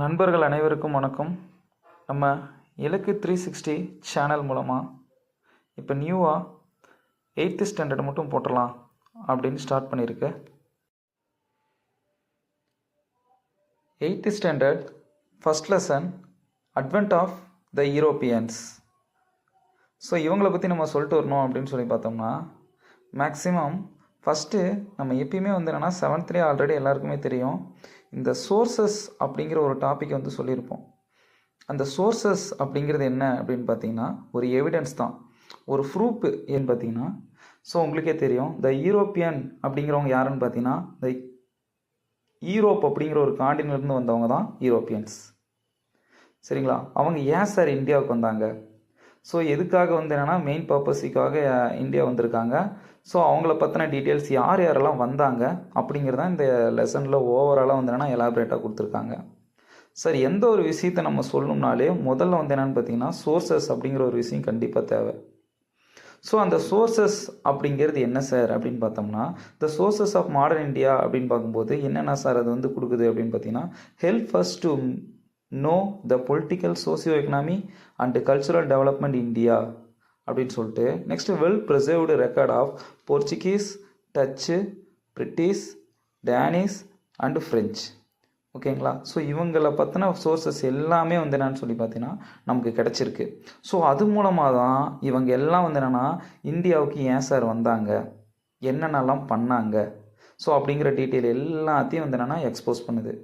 நண்பர்கள் அனைவருக்கும் வணக்கம். நம்ம இலக்கு 360 சேனல் மூலமாக இப்போ நியூவாக 8th ஸ்டாண்டர்ட் மட்டும் போட்டுடலாம் அப்படின்னு ஸ்டார்ட் பண்ணியிருக்கேன். 8th standard first lesson advent of the Europeans. So இவங்களை பற்றி நம்ம சொல்லிட்டு வரணும் அப்படின்னு சொல்லி பார்த்தோம்னா, மேக்ஸிமம் ஃபஸ்ட்டு நம்ம எப்பயுமே என்னென்னா 7th ஆல்ரெடி எல்லாருக்குமே தெரியும், இந்த சோர்சஸ் அப்படிங்கிற ஒரு டாபிக் சொல்லியிருப்போம். அந்த சோர்சஸ் அப்படிங்கிறது என்ன அப்படின்னு பார்த்தீங்கன்னா, ஒரு எவிடன்ஸ் தான், ஒரு ப்ரூஃப் ஏன்னு பார்த்தீங்கன்னா. ஸோ உங்களுக்கே தெரியும், த யூரோப்பியன் அப்படிங்கிறவங்க யாருன்னு பார்த்தீங்கன்னா, த யூரோப் அப்படிங்கிற ஒரு காண்டினென்ட்லேருந்து வந்தவங்க தான் யூரோப்பியன்ஸ். சரிங்களா? அவங்க ஏன் சார் இந்தியாவுக்கு வந்தாங்க? ஸோ எதுக்காக என்னென்னா மெயின் பர்பஸுக்காக இந்தியா வந்திருக்காங்க. ஸோ அவங்கள பற்றின டீட்டெயில்ஸ் யார் யாரெல்லாம் வந்தாங்க அப்படிங்கிறதான் இந்த லெசனில் ஓவராலாக என்னென்னா எலாபரேட்டாக கொடுத்துருக்காங்க. சார் எந்த ஒரு விஷயத்தை நம்ம சொல்லணும்னாலே முதல்ல என்னென்னு பார்த்தீங்கன்னா சோர்சஸ் அப்படிங்கிற ஒரு விஷயம் கண்டிப்பாக தேவை. ஸோ அந்த சோர்சஸ் அப்படிங்கிறது என்ன சார் அப்படின்னு பார்த்தோம்னா, the sources of modern India அப்படின்னு பார்க்கும்போது என்னென்ன சார் அது கொடுக்குது அப்படின்னு பார்த்தீங்கன்னா, help first to know the political socio economy and cultural development India அப்படின்னு சொல்லிட்டு, next well preserved record of Portuguese, Dutch, British, Danish and French. ஓகேங்களா? ஸோ இவங்களை பற்றின சோர்சஸ் எல்லாமே என்னன்னு சொல்லி பார்த்தீங்கன்னா நமக்கு கிடச்சிருக்கு. ஸோ அது மூலமாக தான் இவங்க எல்லாம் என்னென்னா இந்தியாவுக்கு ஏன் சார் வந்தாங்க, என்னென்னலாம் பண்ணாங்க, ஸோ அப்படிங்கிற டீட்டெயில் எல்லாத்தையும் என்னென்னா எக்ஸ்போஸ் பண்ணுது.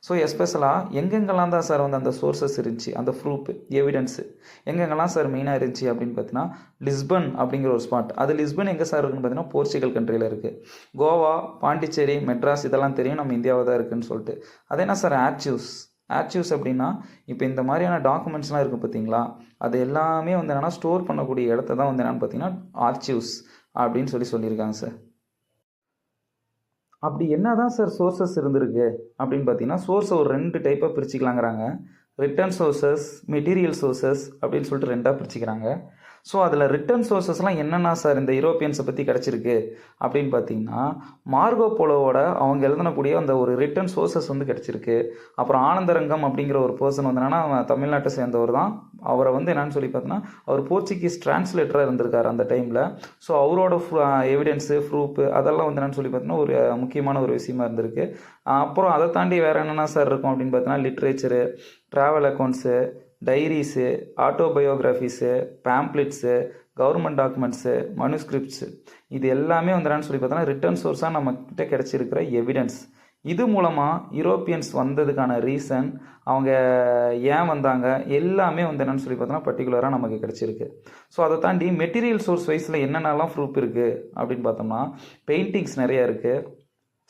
ஸோ எஸ்பெஷலாக எங்கெங்கெல்லாம் தான் சார் அந்த சோர்சஸ் இருந்துச்சு, அந்த ப்ரூஃப் எவிடன்ஸு எங்கெங்கெல்லாம் சார் மெயினாக இருந்துச்சு அப்படின்னு பார்த்தீங்கன்னா, லிஸ்பன் அப்படிங்கிற ஒரு ஸ்பாட். அது லிஸ்பன் எங்கே சார் இருக்குன்னு பார்த்தீங்கன்னா போர்ச்சுகல் கண்ட்ரியில் இருக்குது. கோவா, பாண்டிச்சேரி, மெட்ராஸ் இதெல்லாம் தெரியும் நம்ம இந்தியாவில் தான் இருக்குதுன்னு சொல்லிட்டு. அது என்ன சார் ஆர்ச்சிவ்ஸ் அப்படின்னா, இப்போ இந்த மாதிரியான டாக்குமெண்ட்ஸ்லாம் இருக்குது பார்த்தீங்களா, அது எல்லாமே என்னென்னா ஸ்டோர் பண்ணக்கூடிய இடத்த தான் என்னென்னு பார்த்தீங்கன்னா ஆர்ச்சிவ்ஸ் அப்படின்னு சொல்லியிருக்காங்க சார். அப்படி என்ன தான் சார் சோர்சஸ் இருந்திருக்கு அப்படின்னு பார்த்தீங்கன்னா, சோர்ஸை ஒரு 2 டைப்பாக பிரிச்சுக்கலாங்கிறாங்க. ரிட்டர்ன் சோர்சஸ், மெட்டீரியல் சோர்சஸ் அப்படின்னு சொல்லிட்டு 2ஆக பிரிச்சுக்கிறாங்க. ஸோ அதில் ரிட்டர்ன் சோர்சஸ்லாம் என்னென்னா சார் இந்த யூரோப்பியன்ஸை பற்றி கிடச்சிருக்கு அப்படின்னு பார்த்தீங்கன்னா, மார்கோ போலோவோட அவங்க எழுதக்கூடிய அந்த ஒரு ரிட்டர்ன் சோர்சஸ் கிடச்சிருக்கு. அப்புறம் ஆனந்தரங்கம் அப்படிங்கிற ஒரு பர்சன் என்னென்னா தமிழ்நாட்டை சேர்ந்தவர் தான். அவரை என்னென்னு சொல்லி பார்த்தோன்னா, அவர் போர்ச்சுகீஸ் டிரான்ஸ்லேட்டராக இருந்திருக்கார் அந்த டைமில். ஸோ அவரோட எவிடன்ஸு, ப்ரூஃப் அதெல்லாம் என்னென்னு சொல்லி பார்த்தோன்னா ஒரு முக்கியமான ஒரு விஷயமா இருந்திருக்கு. அப்புறம் அதை தாண்டி வேறு என்னென்ன சார் இருக்கும் அப்படின்னு பார்த்தோன்னா, literature, travel accounts, diaries, autobiographies, pamphlets, government documents, manuscripts இது எல்லாமே என்னென்னு சொல்லி பார்த்தோன்னா ரிட்டர்ன் சோர்ஸாக நம்மக்கிட்ட கிடச்சிருக்கிற எவிடன்ஸ். இது மூலமாக யூரோப்பியன்ஸ் வந்ததுக்கான ரீசன், அவங்க ஏன் வந்தாங்க எல்லாமே என்னென்னு சொல்லி பார்த்தோன்னா பர்டிகுலராக நமக்கு கிடச்சிருக்கு. ஸோ அதை தாண்டி மெட்டீரியல் சோர்ஸ் வைஸில் என்னென்னலாம் ப்ரூஃப் இருக்குது அப்படின்னு பார்த்தோம்னா, பெயிண்டிங்ஸ் நிறையா இருக்குது,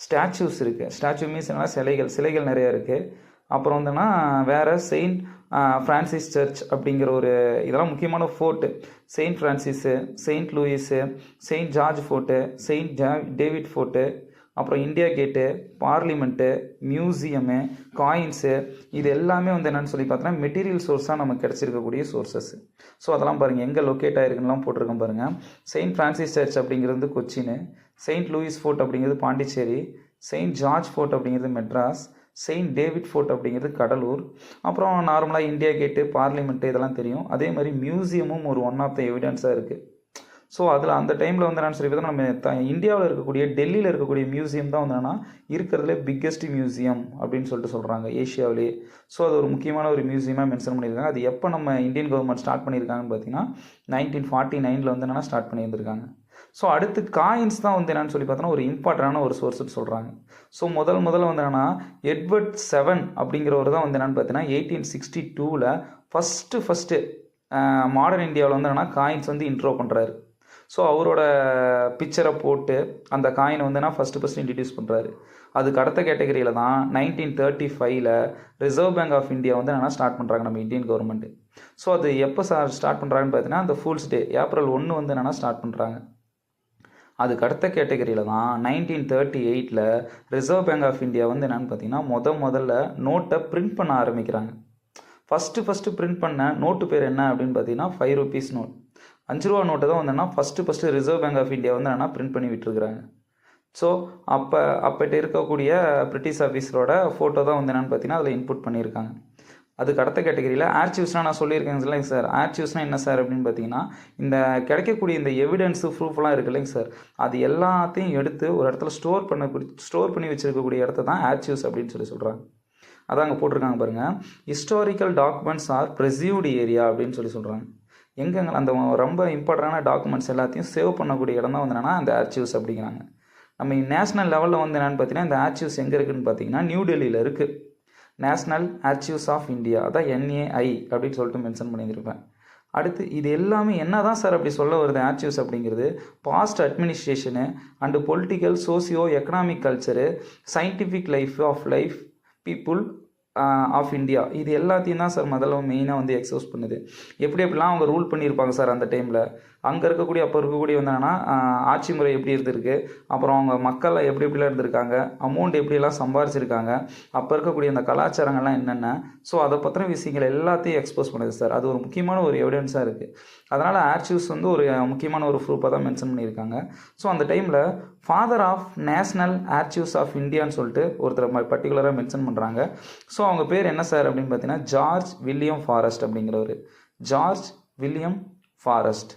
ஸ்டாச்சூஸ் இருக்குது. ஸ்டாச்சூ மீன்ஸ் என்னன்னா சிலைகள் நிறையா இருக்குது. அப்புறம் வேறு செயின்ட் ஃப்ரான்சிஸ் சர்ச் அப்படிங்கிற ஒரு இதெல்லாம் முக்கியமான fort. Saint Francis, Saint Louis, Saint George fort, Saint David fort, அப்புறம் India gate, parliament, museum, coins இது எல்லாமே என்னென்னு சொல்லி பார்த்தோன்னா மெட்டீரியல் சோர்ஸாக நமக்கு கிடச்சிருக்கக்கூடிய சோர்சஸ். ஸோ அதெல்லாம் பாருங்கள் எங்கே லொக்கேட் ஆகிருக்குலாம் போட்டிருக்கேன் பாருங்கள். செயின்ட் ஃப்ரான்சிஸ் சர்ச் அப்படிங்கிறது கொச்சின், செயின்ட் லூயிஸ் ஃபோர்ட் அப்படிங்கிறது பாண்டிச்சேரி, செயின்ட் ஜார்ஜ் ஃபோர்ட் அப்படிங்கிறது மெட்ராஸ், செயின்ட் டேவிட் ஃபோர்ட் அப்படிங்கிறது கடலூர். அப்புறம் நார்மலாக இந்தியா கேட்டு, பார்லிமெண்ட்டு இதெல்லாம் தெரியும். அதே மாதிரி மியூசியமும் ஒரு ஒன் ஆஃப் த எவிடன்ஸாக இருக்குது. ஸோ அதில் அந்த டைமில் என்னென்னு சொல்லி பார்த்தா நம்ம இந்தியாவில் இருக்கக்கூடிய டெல்லியில் இருக்கக்கூடிய மியூசியம் தான் என்னென்னா இருக்கிறதுலே பிக்கெஸ்ட் மியூசியம் அப்படின்னு சொல்லிட்டு சொல்கிறாங்க ஏஷியாவிலே. ஸோ அது ஒரு முக்கியமான ஒரு மியூசியமாக மென்ஷன் பண்ணியிருக்காங்க. அது எப்போ நம்ம இந்தியன் கவர்மெண்ட் ஸ்டார்ட் பண்ணியிருக்காங்கன்னு பார்த்தீங்கன்னா 1949 என்னென்னா ஸ்டார்ட் பண்ணியிருந்திருக்காங்க. ஸோ அடுத்து காயின்ஸ் தான் என்னென்னு சொல்லி பார்த்தோன்னா ஒரு இம்பார்ட்டண்டான ஒரு சோர்ஸ்னு சொல்கிறாங்க. ஸோ முதல்ல என்னென்னா எட்வர்ட் 7 அப்படிங்கிறவர் தான் என்னென்னு பார்த்தீங்கன்னா 1862 ஃபஸ்ட்டு மாடர்ன் இந்தியாவில் என்னென்னா காயின்ஸ் இன்ட்ரோ பண்ணுறாரு. ஸோ அவரோட பிக்சரை போட்டு அந்த காயினை ஃபஸ்ட்டு இன்ட்ரடியூஸ் பண்ணுறாரு. அதுக்கு அடுத்த கேட்டகரியில் தான் 1935 ரிசர்வ் பேங்க் ஆஃப் இந்தியா என்னென்னா ஸ்டார்ட் பண்ணுறாங்க நம்ம இந்தியன் கவர்மெண்ட்டு. ஸோ அது எப்போ ஸ்டார்ட் பண்ணுறாங்கன்னு பார்த்தீங்கன்னா அந்த ஃபூல்ஸ் டே ஏப்ரல் 1 என்னென்னா ஸ்டார்ட் பண்ணுறாங்க. அதுக்கு அடுத்த கேட்டகரியில் தான் 1938 ரிசர்வ் பேங்க் ஆஃப் இந்தியா என்னென்னு பார்த்தீங்கன்னா முதல்ல நோட்டை பிரிண்ட் பண்ண ஆரம்பிக்கிறாங்க. ஃபஸ்ட்டு பிரிண்ட் பண்ண நோட்டு பேர் என்ன அப்படின்னு பார்த்தீங்கன்னா 5 rupees நோட். 5 ரூபா நோட்டை தான் first reserve bank of India என்னென்னா பிரிண்ட் பண்ணி விட்டுருக்குறாங்க. ஸோ அப்போட்டு இருக்கக்கூடிய பிரிட்டிஷ் ஆஃபீஸரோட ஃபோட்டோ தான் வந்து என்னென்னு பார்த்தீங்கன்னா அதில் இன்புட் பண்ணியிருக்காங்க. அதுக்கு அடுத்த கேட்டகரியில் ஆர்ச்சிவ்ஸ்னால் நான் சொல்லியிருக்கேன் இல்லைங்க சார். ஆர்ச்சிவ்ஸ்னால் என்ன சார் அப்படின்னு பார்த்தீங்கன்னா, இந்த கிடைக்கக்கூடிய இந்த எவிடன்ஸு ப்ரூஃப்லாம் இருக்குது இல்லைங்க சார், அது எல்லாத்தையும் எடுத்து ஒரு இடத்துல ஸ்டோர் பண்ணி வச்சுருக்கக்கூடிய இடத்த தான் ஆர்ச்சிவ்ஸ் அப்படின்னு சொல்கிறாங்க. அதான் அங்கே போட்டிருக்காங்க பாருங்கள், ஹிஸ்டாரிக்கல் டாக்குமெண்ட்ஸ் ஆர் ப்ரெசிவ்டு ஏரியா அப்படின்னு சொல்கிறாங்க. எங்கெங்க அந்த ரொம்ப இம்பார்ட்டண்டான டாக்குமெண்ட்ஸ் எல்லாத்தையும் சேவ் பண்ணக்கூடிய இடம் தான் வந்து என்னென்னா அந்த ஆர்ச்சிவ்ஸ் அப்படிங்கிறாங்க. நம்ம நேஷ்னல் லெவலில் வந்து என்னென்னு பார்த்தீங்கன்னா இந்த ஆர்ச்சிவ்ஸ் எங்கே இருக்குதுன்னு பார்த்தீங்கன்னா நியூ டெல்லியில் இருக்குது. நேஷ்னல் ஆர்ச்சிவ்ஸ் ஆஃப் இந்தியா, அதான் NAI அப்படின்னு சொல்லிட்டு மென்ஷன் பண்ணியிருப்பேன். அடுத்து இது எல்லாமே என்ன தான் சார் அப்படி சொல்ல வருது ஆர்ச்சிவ்ஸ் அப்படிங்கிறது, past administration and political socio economic culture scientific life people of India, இது எல்லாத்தையும் தான் சார் முதல்ல மெயினாக வந்து எக்ஸ்போஸ் பண்ணுது. எப்படிலாம் அவங்க ரூல் பண்ணியிருப்பாங்க சார் அந்த டைமில், அங்கே இருக்கக்கூடிய அப்போ இருக்கக்கூடிய வந்தாங்கன்னா ஆட்சி முறை எப்படி இருந்திருக்கு, அப்புறம் அவங்க மக்கள் எப்படிலாம் இருந்திருக்காங்க, அமௌண்ட் எப்படிலாம் சம்பாரிச்சிருக்காங்க, அப்போ இருக்கக்கூடிய அந்த கலாச்சாரங்கள்லாம் என்னென்ன, ஸோ அதை பற்றின விஷயங்கள் எல்லாத்தையும் எக்ஸ்போஸ் பண்ணுது சார். அது ஒரு முக்கியமான ஒரு எவிடன்ஸாக இருக்குது. அதனால் ஆர்ச்சிவ்ஸ் வந்து ஒரு முக்கியமான ஒரு ப்ரூஃபாக தான் மென்ஷன் பண்ணியிருக்காங்க. ஸோ அந்த டைமில் father of national archives of இந்தியான்னு சொல்லிட்டு ஒருத்தர் பர்டிகுலராக மென்ஷன் பண்ணுறாங்க. ஸோ அவங்க பேர் என்ன சார் அப்படின்னு பார்த்தீங்கன்னா ஜார்ஜ் வில்லியம் ஃபாரஸ்ட் அப்படிங்கிறவர். George William forest.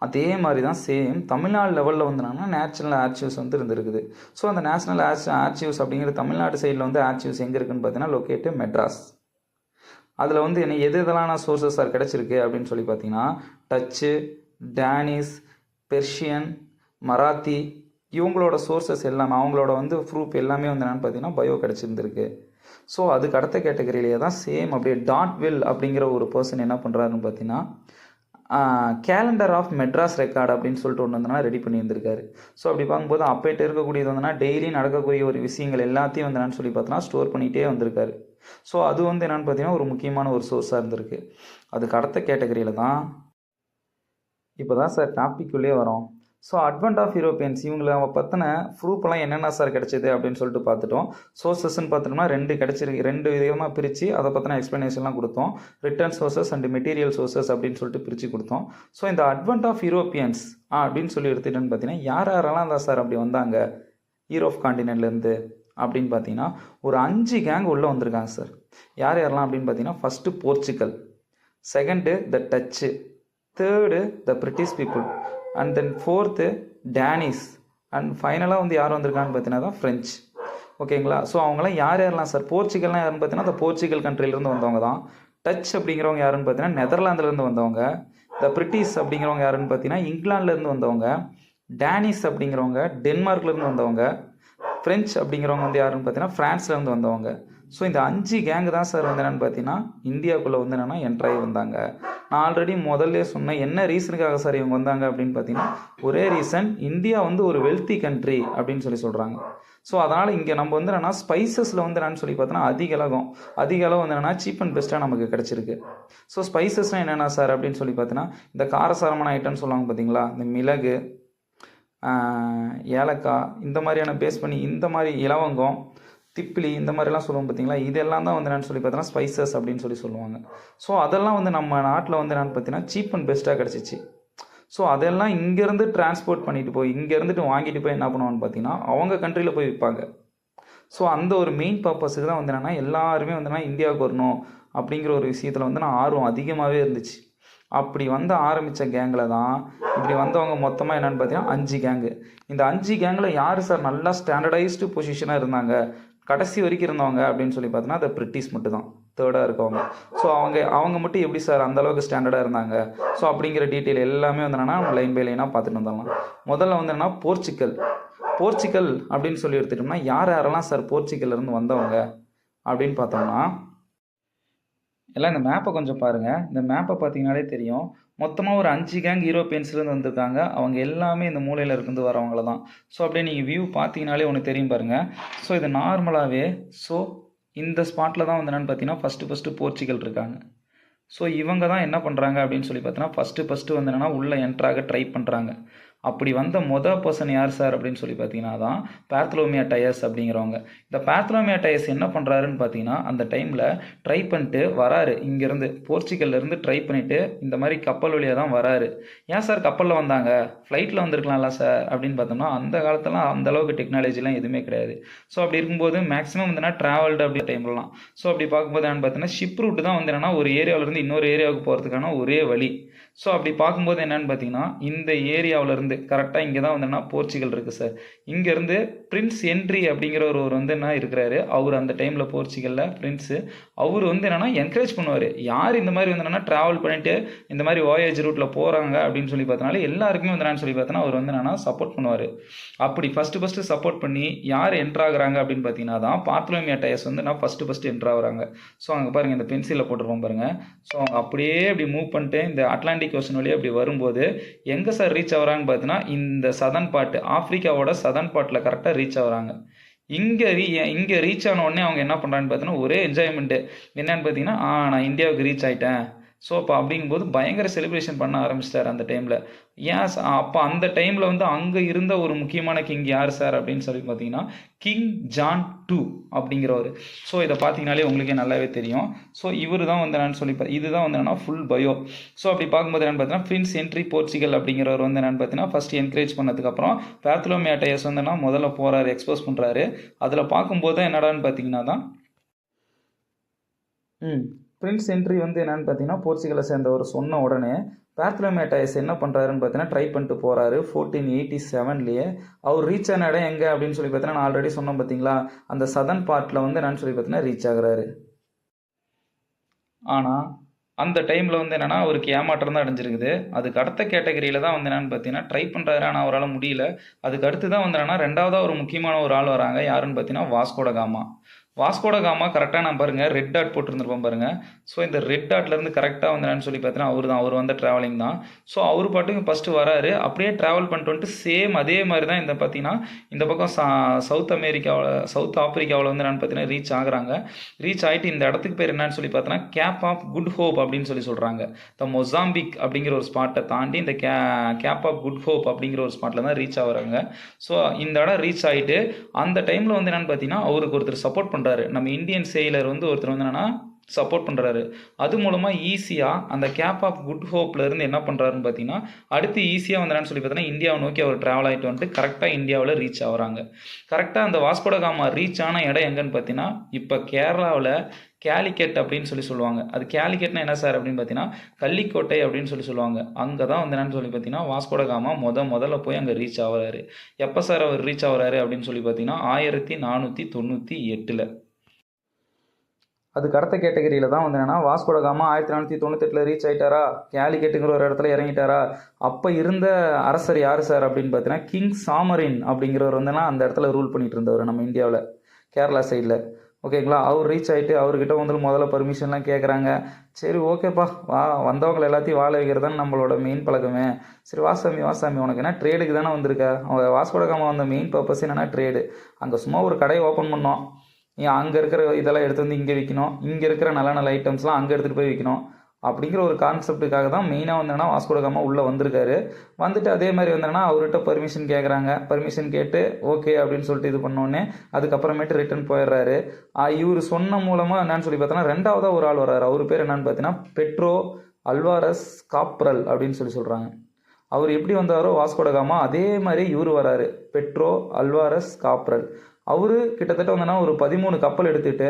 அதே மாதிரி தான் சேம் தமிழ்நாடு லெவலில் வந்துனாங்கன்னா நேஷனல் ஆர்ச்சிவ்ஸ் வந்து இருந்திருக்குது. ஸோ அந்த நேஷனல் ஆர்ச்சிவ்ஸ் அப்படிங்கிற தமிழ்நாடு சைடில் வந்து ஆர்ச்சிவ்ஸ் எங்கே இருக்குதுன்னு பார்த்தீங்கன்னா லொக்கேட்டு மெட்ராஸ். அதில் வந்து என்ன எதெல்லாம் சோர்ஸஸ் சார் கிடச்சிருக்கு அப்படின்னு சொல்லி பார்த்தீங்கன்னா டச்சு, டேனிஷ், பெர்ஷியன், மராத்தி, இவங்களோட சோர்ஸஸ் எல்லாமே அவங்களோட வந்து ப்ரூஃப் எல்லாமே வந்து என்னென்னு பார்த்தீங்கன்னா பயோ கிடச்சிருந்துருக்கு. ஸோ அதுக்கு அடுத்த கேட்டகரியிலேயே தான் சேம் அப்படியே டாட்வில் அப்படிங்கிற ஒரு பர்சன் என்ன பண்ணுறாருன்னு பார்த்தீங்கன்னா கேலண்டர் ஆஃப் மெட்ராஸ் ரெக்கார்டு அப்படின்னு சொல்லிட்டு ஒன்று வந்தோன்னா ரெடி பண்ணியிருந்திருக்காரு. ஸோ அப்படி பார்க்கும்போது அப்போட்டு இருக்கக்கூடியது வந்துன்னா டெய்லி நடக்கக்கூடிய ஒரு விஷயங்கள் எல்லாத்தையும் வந்து என்னன்னு சொல்லி பார்த்தோன்னா ஸ்டோர் பண்ணிகிட்டே வந்திருக்காரு. ஸோ அது வந்து என்னென்னு பார்த்தீங்கன்னா ஒரு முக்கியமான ஒரு சோர்ஸாக இருந்திருக்கு. அதுக்கு அடுத்த கேட்டகரியில் தான் இப்போ தான் சார் டாபிக்குள்ளே வரோம். ஸோ அட்வென்ட் ஆஃப் யூரோப்பியன்ஸ் இவங்களை பற்றின ப்ரூஃப்லாம் என்னென்ன சார் கிடச்சிது அப்படின்னு சொல்லிட்டு பார்த்துட்டோம். சோர்ஸஸ்ன்னு பார்த்துட்டோம்னா 2 கிடச்சிருக்கு. 2 விதமாக பிரித்து அதை பற்றின எக்ஸ்ப்ளனேஷன்லாம் கொடுத்தோம். Return sources and material sources அப்படின்னு சொல்லிட்டு பிரித்து கொடுத்தோம். ஸோ இந்த அட்வென்ட் ஆஃப் யூரோப்பியன்ஸ் அப்படின்னு சொல்லி எடுத்துகிட்டேன்னு பார்த்தீங்கன்னா யாரெல்லாம் தான் சார் அப்படி வந்தாங்க யூரோப் காண்டினென்ட்லேருந்து அப்படின்னு பார்த்தீங்கன்னா ஒரு 5 கேங் உள்ளே வந்திருக்காங்க சார். யாரெல்லாம் அப்படின்னு பார்த்தீங்கன்னா first Portugal, second the Dutch, third the British people, and then fourth Danish, and ஃபைனலாக வந்து யார் வந்திருக்கான்னு பார்த்தீங்கன்னா தான் ஃப்ரெஞ்ச். ஓகேங்களா? ஸோ அவங்களாம் யாரெல்லாம் சார், போர்ச்சுகல்லாம் யாருன்னு பார்த்தீங்கன்னா அந்த போர்ச்சுகல் கண்ட்ரிலேருந்து வந்தவங்க தான். டச் அப்படிங்கிறவங்க யாருன்னு பார்த்தீங்கன்னா நெதர்லாந்துலேருந்து வந்தவங்க. த பிரிட்டிஷ் அப்படிங்கிறவங்க யாருன்னு பார்த்தீங்கன்னா இங்கிலாந்துலேருந்து வந்தவங்க. டேனிஷ் அப்படிங்கிறவங்க டென்மார்க்லேருந்து வந்தவங்க. ஃப்ரெஞ்ச் அப்படிங்கிறவங்க வந்து யாருன்னு பார்த்தீங்கன்னா ஃப்ரான்ஸ்லேருந்து வந்தவங்க. ஸோ இந்த 5 கேங்கு தான் சார் வந்து என்னென்னு பார்த்தீங்கன்னா இந்தியாவுக்குள்ளே வந்து என்னென்னா என்ட்ராகி வந்தாங்க. நான் ஆல்ரெடி முதல்ல சொன்னேன் என்ன ரீசனுக்காக சார் இவங்க வந்தாங்க அப்படின்னு பார்த்தீங்கன்னா ஒரே ரீசன், இந்தியா வந்து ஒரு வெல்த்தி கண்ட்ரி அப்படின்னு சொல்கிறாங்க. ஸோ அதனால் இங்கே நம்ம வந்து என்னென்னா ஸ்பைசஸில் வந்து என்னென்னு சொல்லி பார்த்தோன்னா அதிக அளவு வந்து என்னென்னா சீப் அண்ட் பெஸ்ட்டாக நமக்கு கிடச்சிருக்கு. ஸோ ஸ்பைசஸ்னால் என்னென்னா சார் அப்படின்னு சொல்லி பார்த்தீங்கன்னா இந்த காரசாரமான ஐட்டம்னு சொல்லுவாங்க பார்த்தீங்களா, இந்த மிளகு, ஏலக்காய், இந்த மாதிரியான பேஸ் பண்ணி இந்த மாதிரி இலவங்கம், திப்பிலி, இந்த மாதிரிலாம் சொல்லுவோம் பார்த்தீங்களா, இதெல்லாம் தான் வந்து என்னென்னு சொல்லி பார்த்தோன்னா ஸ்பைசஸ் அப்படின்னு சொல்லுவாங்க. ஸோ அதெல்லாம் வந்து நம்ம நாட்டில் வந்து என்னென்னு பார்த்தீங்கன்னா சீப் அண்ட் பெஸ்ட்டாக கிடச்சிச்சு. ஸோ அதெல்லாம் இங்கேருந்து டிரான்ஸ்போர்ட் பண்ணிட்டு போய் இங்கேருந்துட்டு வாங்கிட்டு போய் என்ன பண்ணுவான்னு பார்த்தீங்கன்னா அவங்க கண்ட்ரியில் போய் விற்பாங்க. ஸோ அந்த ஒரு மெயின் பர்பஸுக்கு தான் வந்து என்னென்னா எல்லாருமே வந்து என்னென்னா இந்தியாவுக்கு வரணும் அப்படிங்கிற ஒரு விஷயத்தில் வந்து நான் ஆர்வம் அதிகமாகவே இருந்துச்சு. அப்படி வந்து ஆரம்பித்த கேங்கில் தான் இப்படி வந்தவங்க மொத்தமாக என்னென்னு பார்த்தீங்கன்னா 5 கேங்கு. இந்த 5 கேங்கில் யார் சார் நல்லா ஸ்டாண்டர்டைஸ்டு பொசிஷனாக இருந்தாங்க கடைசி வரைக்கும் இருந்தவங்க அப்படின்னு சொல்லி பார்த்தோன்னா அது பிரிட்டிஷ் மட்டும் தான் தேர்டாக இருக்கவங்க. ஸோ அவங்க மட்டும் எப்படி சார் அந்தளவுக்கு ஸ்டாண்டர்டாக இருந்தாங்க, ஸோ அப்படிங்கிற டீட்டெயில் எல்லாமே வந்து என்னென்னா நம்ம லைன் பை லைனாக பார்த்துட்டு வந்துடலாம். முதல்ல வந்து என்னென்னா போர்ச்சுகல் அப்படின்னு சொல்லி எடுத்துட்டோம்னா யாரெல்லாம் சார் போர்ச்சுகல்லேருந்து வந்தவங்க அப்படின்னு பார்த்தோம்னா எல்லாம் இந்த மேப்பை கொஞ்சம் பாருங்கள். இந்த மேப்பை பார்த்தீங்கனாலே தெரியும். மொத்தமாக ஒரு 5 கேங் யூரோப்பியன்ஸ்லேருந்து வந்திருக்காங்க. அவங்க எல்லாமே இந்த மூலையில் இருந்து வரவங்கள தான். ஸோ அப்படியே நீங்கள் வியூ பார்த்தீங்கனாலே ஒன்று தெரியும் பாருங்கள். ஸோ இது நார்மலாகவே ஸோ இந்த ஸ்பாட்டில் தான் வந்து என்னென்னு பார்த்தீங்கன்னா ஃபஸ்ட்டு போர்ச்சுகல் இருக்காங்க. ஸோ இவங்க தான் என்ன பண்ணுறாங்க அப்படின்னு சொல்லி பார்த்தீங்கன்னா ஃபஸ்ட்டு வந்து என்னென்னா உள்ளே என்ட்ராக ட்ரை பண்ணுறாங்க. அப்படி வந்த பர்சன் யார் சார் அப்படின்னு சொல்லி பார்த்தீங்கன்னா தான் பேர்த்தலோமியா டயஸ் அப்படிங்கிறவங்க. இந்த பேர்த்தலோமியா டயஸ் என்ன பண்ணுறாருன்னு பார்த்தீங்கன்னா அந்த டைமில் ட்ரை பண்ணிட்டு வராரு. இங்கேருந்து போர்ச்சுகல்லேருந்து ட்ரை பண்ணிவிட்டு இந்த மாதிரி கப்பல் வழியாக தான் வராரு. ஏன் சார் கப்பலில் வந்தாங்க, ஃப்ளைட்டில் வந்திருக்கலாம்ல சார் அப்படின்னு பார்த்தோம்னா அந்த காலத்துலாம் அந்த அளவுக்கு டெக்னாலஜிலாம் எதுவுமே கிடையாது. ஸோ அப்படி இருக்கும்போது மேக்ஸிமம் வந்துன்னா ட்ராவல்டு அப்படி டைம்லலாம். ஸோ அப்படி பார்க்கும்போது என்னென்னு பார்த்தீங்கன்னா ஷிப் ரூட் தான் வந்து என்னென்னா ஒரு ஏரியாவிலேருந்து இன்னொரு ஏரியாவுக்கு போகிறதுக்கான ஒரே வழி. ஸோ அப்படி பார்க்கும்போது என்னென்னு பார்த்தீங்கன்னா இந்த ஏரியாவிலேருந்து கரெக்டாக இங்கே தான் வந்து என்ன போர்ச்சுகல் இருக்குது சார். இங்கேருந்து பிரின்ஸ் ஹென்றி அப்படிங்கிற ஒரு வந்து என்ன இருக்கிறாரு, அவர் அந்த டைமில் போர்ச்சுகலில் பிரின்ஸு. அவர் வந்து என்னென்னா என்கரேஜ் பண்ணுவார். யார் இந்த மாதிரி வந்து என்னென்னா ட்ராவல் பண்ணிவிட்டு இந்த மாதிரி வாயேஜ் ரூட்டில் போகிறாங்க அப்படின்னு சொல்லி பார்த்தனால எல்லாருக்குமே வந்து என்னன்னு சொல்லி பார்த்தோன்னா அவர் வந்து என்னென்னா சப்போர்ட் பண்ணுவார். அப்படி ஃபஸ்ட்டு சப்போர்ட் பண்ணி யார் என்ட்ராகிறாங்க அப்படின்னு பார்த்தீங்கன்னா தான் பார்த்தலோமியா டயஸ் வந்து நான் ஃபஸ்ட்டு என்ட்ராகிறாங்க. ஸோ அங்கே பாருங்கள் இந்த பென்சிலில் போட்டிருப்போம் பாருங்கள். ஸோ அவங்க அப்படியே அப்படி மூவ் பண்ணிட்டு இந்த அட்லாண்டிக் ஓஷன் வழியாக அப்படி வரும்போது எங்கே சார் ரீச் ஆகிறாங்கன்னு பார்த்தீங்கன்னா இந்த சதன் பார்ட், ஆப்பிரிக்காவோட சதன் பார்ட்டில் கரெக்டாக ரீச் ஆகிறாங்க. இங்கே ரீச் ஆன உடனே அவங்க என்ன பண்ணுறாங்கன்னு பார்த்தீங்கன்னா ஒரே என்ஜாய்மெண்ட்டு. என்னன்னு பார்த்தீங்கன்னா நான் இந்தியாவுக்கு ரீச் ஆகிட்டேன். ஸோ அப்போ அப்படிங்கும்போது பயங்கர செலிப்ரேஷன் பண்ண ஆரம்பிச்சிட்டார் அந்த டைமில். ஏன் அப்போ அந்த டைமில் வந்து அங்கே இருந்த ஒரு முக்கியமான கிங் யார் சார் அப்படின்னு சொல்லி பார்த்தீங்கன்னா கிங் ஜான் II அப்படிங்கிறவர். ஸோ இதை பார்த்தீங்கனாலே உங்களுக்கே நல்லாவே தெரியும். ஸோ இவர் தான் வந்து என்னன்னு சொல்லி இதுதான் வந்து என்னன்னா ஃபுல் பயோ. ஸோ அப்படி பார்க்கும்போது என்னென்னு பார்த்தீங்கன்னா பிரின்ஸ் ஹென்றி போர்ச்சுகல் அப்படிங்கிறவர் வந்து என்னென்னு பார்த்தீங்கன்னா ஃபஸ்ட்டு என்கரேஜ் பண்ணதுக்கப்புறம் பேர்த்தலோமியா டயஸ் வந்து என்ன முதல்ல போகிறாரு, எக்ஸ்போஸ் பண்ணுறாரு. அதில் பார்க்கும்போது என்னடான்னு பார்த்தீங்கன்னா தான் பிரின்ஸ் ஹென்றி வந்து என்னென்னு பார்த்தீங்கன்னா போர்ச்சுகலை சேர்ந்தவர் சொன்ன உடனே பேர்த்தலோமியா டயஸ் என்ன பண்ணுறாருன்னு பார்த்தீங்கன்னா ட்ரை பண்ணிட்டு போகிறாரு. 1487 அவர் ரீச் ஆன இடம் எங்கே அப்படின்னு சொல்லி பார்த்தீங்கன்னா நான் ஆல்ரெடி சொன்னோம் பார்த்தீங்களா, அந்த சதன் பார்ட்டில் வந்து என்னன்னு சொல்லி பார்த்தீங்கன்னா ரீச் ஆகுறாரு. ஆனால் அந்த டைமில் வந்து என்னென்னா அவருக்கு ஏமாற்றம் தான் அடைஞ்சிருக்குது. அதுக்கு அடுத்த கேட்டகரியில் தான் வந்து என்னென்னு பார்த்தீங்கன்னா ட்ரை பண்ணுறாரு, ஆனால் அவரால் முடியல. அதுக்கு அடுத்து தான் வந்து என்னென்னா ரெண்டாவதாக ஒரு முக்கியமான ஒரு ஆள் வராங்க. யாருன்னு பார்த்தீங்கன்னா வாஸ்கோ ட காமா. வாஸ்கோ ட காமா கரெக்டாக நான் பாருங்கள் ரெட் டாட் போட்டுருந்துருப்போம் பாருங்கள். ஸோ இந்த ரெட் டாட்லேருந்து கரெக்டாக வந்து என்னன்னு சொல்லி பார்த்தீங்கன்னா அவர் வந்த ட்ராவலிங் தான். ஸோ அவர் பாட்டுக்கு ஃபஸ்ட்டு வராரு, அப்படியே ட்ராவல் பண்ணிட்டு வந்துட்டு சேம் அதே மாதிரி தான் இந்த பார்த்தீங்கன்னா இந்த பக்கம் சவுத் ஆப்பிரிக்காவில் வந்து என்னென்னு பார்த்தீங்கன்னா ரீச் ஆகுறாங்க. ரீச் ஆகிட்டு இந்த இடத்துக்கு பேர் என்னன்னு சொல்லி பார்த்தீங்கன்னா கேப் ஆஃப் குட் ஹோப் அப்படின்னு சொல்லி சொல்கிறாங்க. இந்த மொசாம்பிக் அப்படிங்கிற ஒரு ஸ்பாட்டை தாண்டி இந்த கேப் ஆஃப் குட் ஹோப் அப்படிங்கிற ஒரு ஸ்பாட்டில் தான் ரீச் ஆகுறாங்க. ஸோ இந்த இடம் ரீச் ஆகிட்டு அந்த டைமில் வந்து என்னென்னு பார்த்தீங்கன்னா அவருக்கு ஒருத்தர் சப்போர்ட் பண்ணுறாரு. நம்ம இந்தியன் செயலர் வந்து ஒருத்தர் வந்து என்னன்னா சப்போர்ட் பண்ணுறாரு. அது மூலமாக ஈஸியாக அந்த கேப் ஆஃப் குட் ஹோப்லேருந்து என்ன பண்ணுறாருன்னு பார்த்தீங்கன்னா அடுத்து ஈஸியாக வந்து என்னன்னு சொல்லி பார்த்தீங்கன்னா இந்தியாவை நோக்கி அவர் ட்ராவல் ஆகிட்டு வந்துட்டு கரெக்டாக இந்தியாவில் ரீச் ஆகுறாங்க. கரெக்டாக அந்த வாஸ்கோ ட காமா ரீச் ஆன இடம் எங்கன்னு பார்த்தீங்கன்னா இப்போ கேரளாவில் கேலிக்கட் அப்படின்னு சொல்லி சொல்லுவாங்க. அது கேலிக்கட்னா என்ன சார் அப்படின்னு பார்த்தீங்கன்னா கள்ளிக்கோட்டை அப்படின்னு சொல்லி சொல்லுவாங்க. அங்கே தான் வந்து என்னன்னு சொல்லி பார்த்தீங்கன்னா வாஸ்கோ ட காமா முதல்ல போய் அங்கே ரீச் ஆகுறாரு. எப்போ சார் அவர் ரீச் ஆகுறாரு அப்படின்னு சொல்லி பார்த்தீங்கன்னா 1498. அதுக்கு அடுத்த கேட்டகரியில் தான் வந்து என்னென்னா வாஸ்கோ ட காமா 1498 ரீச் ஆகிட்டாரா, கேலிக்கட்டுங்கிற ஒரு இடத்துல இறங்கிட்டாரா. அப்போ இருந்த அரசர் யார் சார் அப்படின்னு பார்த்தீங்கன்னா கிங் சாமரின் அப்படிங்கிறவர் வந்துன்னா அந்த இடத்துல ரூல் பண்ணிட்டு இருந்தவர் நம்ம இந்தியாவில் கேரளா சைடில். ஓகேங்களா, அவர் ரீச் ஆகிட்டு அவர்கிட்ட வந்து முதல்ல பர்மிஷன்லாம் கேட்குறாங்க. சரி ஓகேப்பா, வந்தவங்களை எல்லாத்தையும் வாழ வைக்கிறது தான் நம்மளோட மெயின் பழக்கமே. சரி வாசாமி உனக்கு என்ன ட்ரேடுக்கு தானே வந்திருக்க. அவங்க வாஸ்கோ ட காமா வந்த மெயின் பர்பஸ் என்னென்னா ட்ரேடு. அங்கே சும்மா ஒரு கடையை ஓப்பன் பண்ணோம், அங்கே இருக்கிற இதெல்லாம் எடுத்து வந்து இங்கே விற்கணும், இங்கே இருக்கிற நல்ல ஐட்டம்ஸ்லாம் அங்கே எடுத்துகிட்டு போய் விற்கணும் அப்படிங்கிற ஒரு கான்செப்ட்டுக்காக தான் மெயினாக வந்தேன்னா வாஸ்கோ ட காமா உள்ளே வந்திருக்காரு. வந்துட்டு அதே மாதிரி வந்தேன்னா அவர்கிட்ட பர்மிஷன் கேட்குறாங்க. பர்மிஷன் கேட்டு ஓகே அப்படின்னு சொல்லிட்டு இது பண்ணோன்னே அதுக்கப்புறமேட்டு ரிட்டர்ன் போயிடுறாரு. இவர் சொன்ன மூலமாக என்னன்னு சொல்லி பார்த்தோன்னா ரெண்டாவதாக ஒரு ஆள் வர்றாரு. அவர் பேர் என்னன்னு பார்த்தீங்கன்னா பெட்ரோ அல்வாரஸ் காப்ரல் அப்படின்னு சொல்லி சொல்கிறாங்க. அவர் எப்படி வந்தாரோ வாஸ்கோ ட காமா அதே மாதிரி இவர் வராரு, பெட்ரோ அல்வாரஸ் காப்ரல். அவர் கிட்டத்தட்ட வந்தோன்னா ஒரு 13 கப்பல் எடுத்துகிட்டு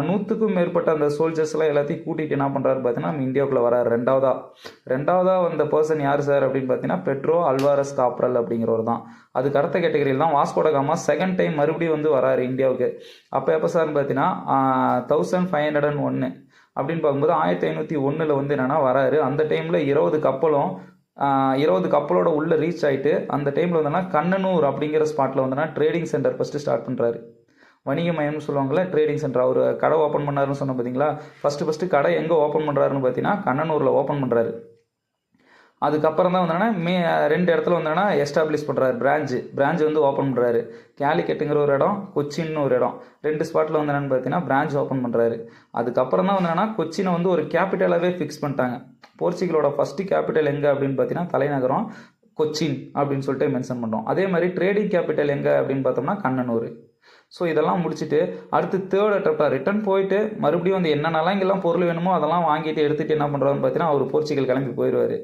100க்கும் மேற்பட்ட அந்த சோல்ஜர்ஸ்லாம் எல்லாத்தையும் கூட்டிகிட்டு என்ன பண்ணுறாரு பார்த்தீங்கன்னா நம்ம இந்தியாவுக்குள்ளே வராரு. ரெண்டாவதாக வந்த பர்சன் யார் சார் அப்படின்னு பார்த்தீங்கன்னா பெட்ரோ அல்வாரஸ் காப்ரல் அப்படிங்கிறவர் தான். அதுக்கு அடுத்த கேட்டகரியில் தான் வாஸ்கோ ட காமா செகண்ட் டைம் மறுபடியும் வந்து வராரு இந்தியாவுக்கு. அப்போ எப்போ சார்னு பார்த்தீங்கன்னா 1501 அப்படின்னு பார்க்கும்போது 1501 வந்து என்னென்னா வராரு. அந்த டைமில் 20 கப்பலோட உள்ளே ரீச் ஆகிட்டு அந்த டைமில் வந்தோன்னா கண்ணனூர் அப்படிங்கிற ஸ்பாட்டில் வந்தோன்னா ட்ரேடிங் சென்டர் ஃபஸ்ட்டு ஸ்டார்ட் பண்ணுறாரு. வணிக மையம்னு சொல்லுவாங்கள்ல, ட்ரேடிங் சென்டர். அவர் கடை ஓப்பன் பண்ணாருன்னு சொன்ன பார்த்தீங்களா, ஃபஸ்ட்டு கடை எங்கே ஓப்பன் பண்ணுறாருன்னு பார்த்தீங்கன்னா கண்ணனூரில் ஓப்பன் பண்ணுறாரு. அதுக்கப்புறம் தான் வந்தோன்னா 2 இடத்துல வந்தோன்னா எஸ்டாப்ளிஷ் பண்ணுறாரு, பிரான்ச் வந்து ஓப்பன் பண்ணுறாரு. கேலிக்கட்டுங்கிற ஒரு இடம், கொச்சின்னு ஒரு இடம், 2 ஸ்பாட்டில் வந்து என்னென்னு பார்த்தீங்கன்னா பிரான்ச் ஓப்பன் பண்ணுறாரு. அதுக்கப்புறம் தான் வந்து என்னென்னா கொச்சினை வந்து ஒரு கேபிட்டலாகவே ஃபிக்ஸ் பண்ணிட்டாங்க. போர்ச்சுகலோட ஃபஸ்ட்டு கேபிட்டல் எங்கே அப்படின்னு பார்த்தீங்கன்னா தலைநகரம் கொச்சின் அப்படின்னு சொல்லிட்டு மென்ஷன் பண்ணுறோம். அதே மாதிரி ட்ரேடிங் கேபிட்டல் எங்கே அப்படின்னு பார்த்தோம்னா கண்ணனூர். ஸோ இதெல்லாம் முடிச்சுட்டு அடுத்து தேர்ட் அட்டப்டாக ரிட்டர்ன் போயிட்டு மறுபடியும் வந்து என்னென்னலாம் இங்கெல்லாம் பொருள் வேணுமோ அதெல்லாம் வாங்கிட்டு எடுத்துகிட்டு என்ன பண்ணுறாருன்னு பார்த்தீங்கன்னா அவர் போர்ச்சுகல் கிளம்பி போயிடுவார்.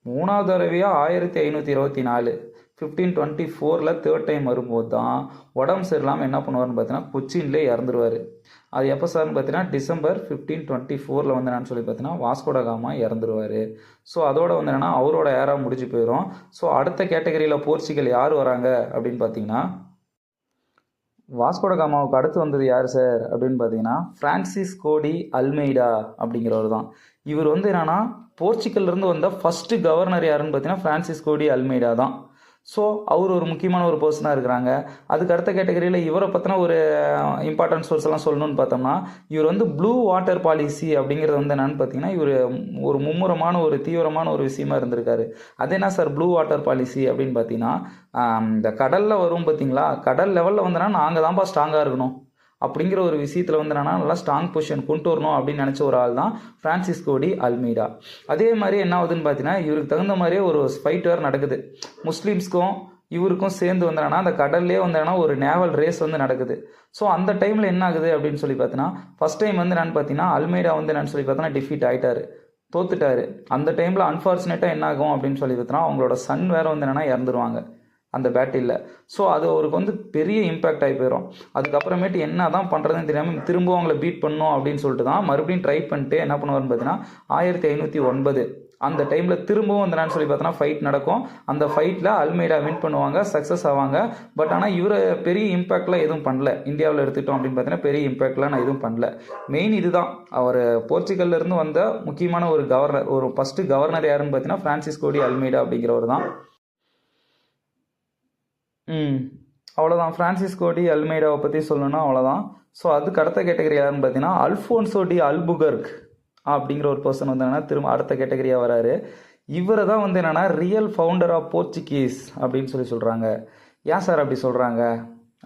3வது தடவையாக 1524 1524 தேர்ட் டைம் வரும்போது தான் உடம்பு சரியில்லாமல் என்ன பண்ணுவார்னு பார்த்தீங்கன்னா கொச்சின்லேயே இறந்துருவார். அது எப்போ சார்னு பார்த்தீங்கன்னா டிசம்பர் 1524 வந்து என்னன்னு சொல்லி பார்த்தீங்கன்னா வாஸ்கோட காமா இறந்துருவார். ஸோ அதோட வந்து என்னென்னா அவரோட ஏரா முடிஞ்சு போயிடும். ஸோ அடுத்த கேட்டகரியில் போர்ச்சுகல் யார் வராங்க அப்படின்னு பார்த்தீங்கன்னா வாஸ்கோட காமாவுக்கு அடுத்து வந்தது யார் சார் அப்படின்னு பார்த்தீங்கன்னா ஃப்ரான்சிஸ்கோ டி அல்மெய்டா அப்படிங்கிறவர் தான். இவர் வந்து என்னென்னா போர்ச்சுகல்லேருந்து வந்த ஃபஸ்ட்டு கவர்னர் யாருன்னு பார்த்தீங்கன்னா ஃப்ரான்சிஸ்கோ டி அல்மெய்டா தான். ஸோ அவர் ஒரு முக்கியமான ஒரு பர்சனாக இருக்கிறாங்க. அதுக்கு அடுத்த கேட்டகரியில் இவரை பற்றின ஒரு இம்பார்ட்டன்ட் சோர்ஸ் எல்லாம் சொல்லணும்னு பார்த்தோம்னா இவர் வந்து ப்ளூ வாட்டர் பாலிசி அப்படிங்கிறது வந்து என்னன்னு பார்த்தீங்கன்னா இவர் ஒரு மும்முரமான ஒரு தீவிரமான ஒரு விஷயமா இருந்திருக்காரு. அது என்ன சார் ப்ளூ வாட்டர் பாலிசி அப்படின்னு பார்த்தீங்கன்னா இந்த கடலில் வரும் பார்த்தீங்களா, கடல் லெவலில் வந்தோன்னா நாங்கள் தான்ப்பா ஸ்ட்ராங்காக இருக்கணும் அப்படிங்கிற ஒரு விஷயத்தில் வந்து என்னன்னா நல்லா ஸ்ட்ராங் பொசிஷன் கொண்டு வரணும் அப்படின்னு நினச்ச ஒரு ஆள் தான் ஃப்ரான்சிஸ்கோ டி அல்மெய்டா. அதே மாதிரி என்ன ஆகுதுன்னு பார்த்தீங்கன்னா இவருக்கு தகுந்த மாதிரியே ஒரு ஃபைட் வேறு நடக்குது. முஸ்லீம்ஸ்க்கும் இவருக்கும் சேர்ந்து வந்தனா அந்த கடல்லே வந்தனா ஒரு நேவல் ரேஸ் வந்து நடக்குது. ஸோ அந்த டைமில் என்ன ஆகுது அப்படின்னு சொல்லி பார்த்தீங்கன்னா ஃபஸ்ட் டைம் வந்து என்னன்னு பார்த்தீங்கன்னா அல்மெய்டா வந்து என்னன்னு சொல்லி பார்த்தோன்னா டிஃபீட் ஆகிட்டாரு, தோத்துட்டாரு. அந்த டைமில் அன்ஃபார்ச்சுனேட்டாக என்ன ஆகும் அப்படின்னு சொல்லி பார்த்தோன்னா அவங்களோட சன் வேறு வந்து என்னென்னா இறந்துருவாங்க அந்த பேட்டில். ஸோ அது அவருக்கு வந்து பெரிய இம்பேக்ட் ஆகி போயிடும். அதுக்கப்புறமேட்டு என்ன தான் பண்ணுறதுன்னு தெரியாமல் திரும்பவும் அவங்கள பீட் பண்ணணும் அப்படின்னு சொல்லிட்டு தான் மறுபடியும் ட்ரை பண்ணிட்டு என்ன பண்ணுவார்னு பார்த்தீங்கன்னா 1509 அந்த டைமில் திரும்பவும் வந்து என்னன்னு சொல்லி பார்த்தோன்னா ஃபைட் நடக்கும். அந்த ஃபைட்டில் அல்மெய்டா வின் பண்ணுவாங்க, சக்ஸஸ் ஆவாங்க. பட் ஆனால் இவரை பெரிய இம்பேக்ட்லாம் எதுவும் பண்ணல. இந்தியாவில் எடுத்துக்கிட்டோம் அப்படின்னு பார்த்தீங்கன்னா பெரிய இம்பேக்ட்லாம் நான் எதுவும் பண்ணல. மெயின் இதுதான் அவர் போர்ச்சுகல்லேருந்து வந்த முக்கியமான ஒரு கவர்னர், ஒரு ஃபஸ்ட்டு கவர்னர் யாருன்னு பார்த்தீங்கன்னா ஃப்ரான்சிஸ்கோ டி அல்மெய்டா அப்படிங்கிறவர் தான். அவ்வளோதான். ஃப்ரான்சிஸ்கோ டி அல்மெய்டாவை பற்றி சொல்லணும்னா அவ்வளோதான். ஸோ அதுக்கு அடுத்த கேட்டகரி யாருன்னு பார்த்தீங்கன்னா அல்ஃபோன்சோ டி அல்புகர்க் அப்படிங்கிற ஒரு பர்சன் வந்து என்னென்னா திரும்ப அடுத்த கேட்டகரியாக வராரு. இவரை தான் வந்து என்னென்னா ரியல் ஃபவுண்டர் ஆஃப் போர்ச்சுகீஸ் அப்படின்னு சொல்கிறாங்க. ஏன் சார் அப்படி சொல்கிறாங்க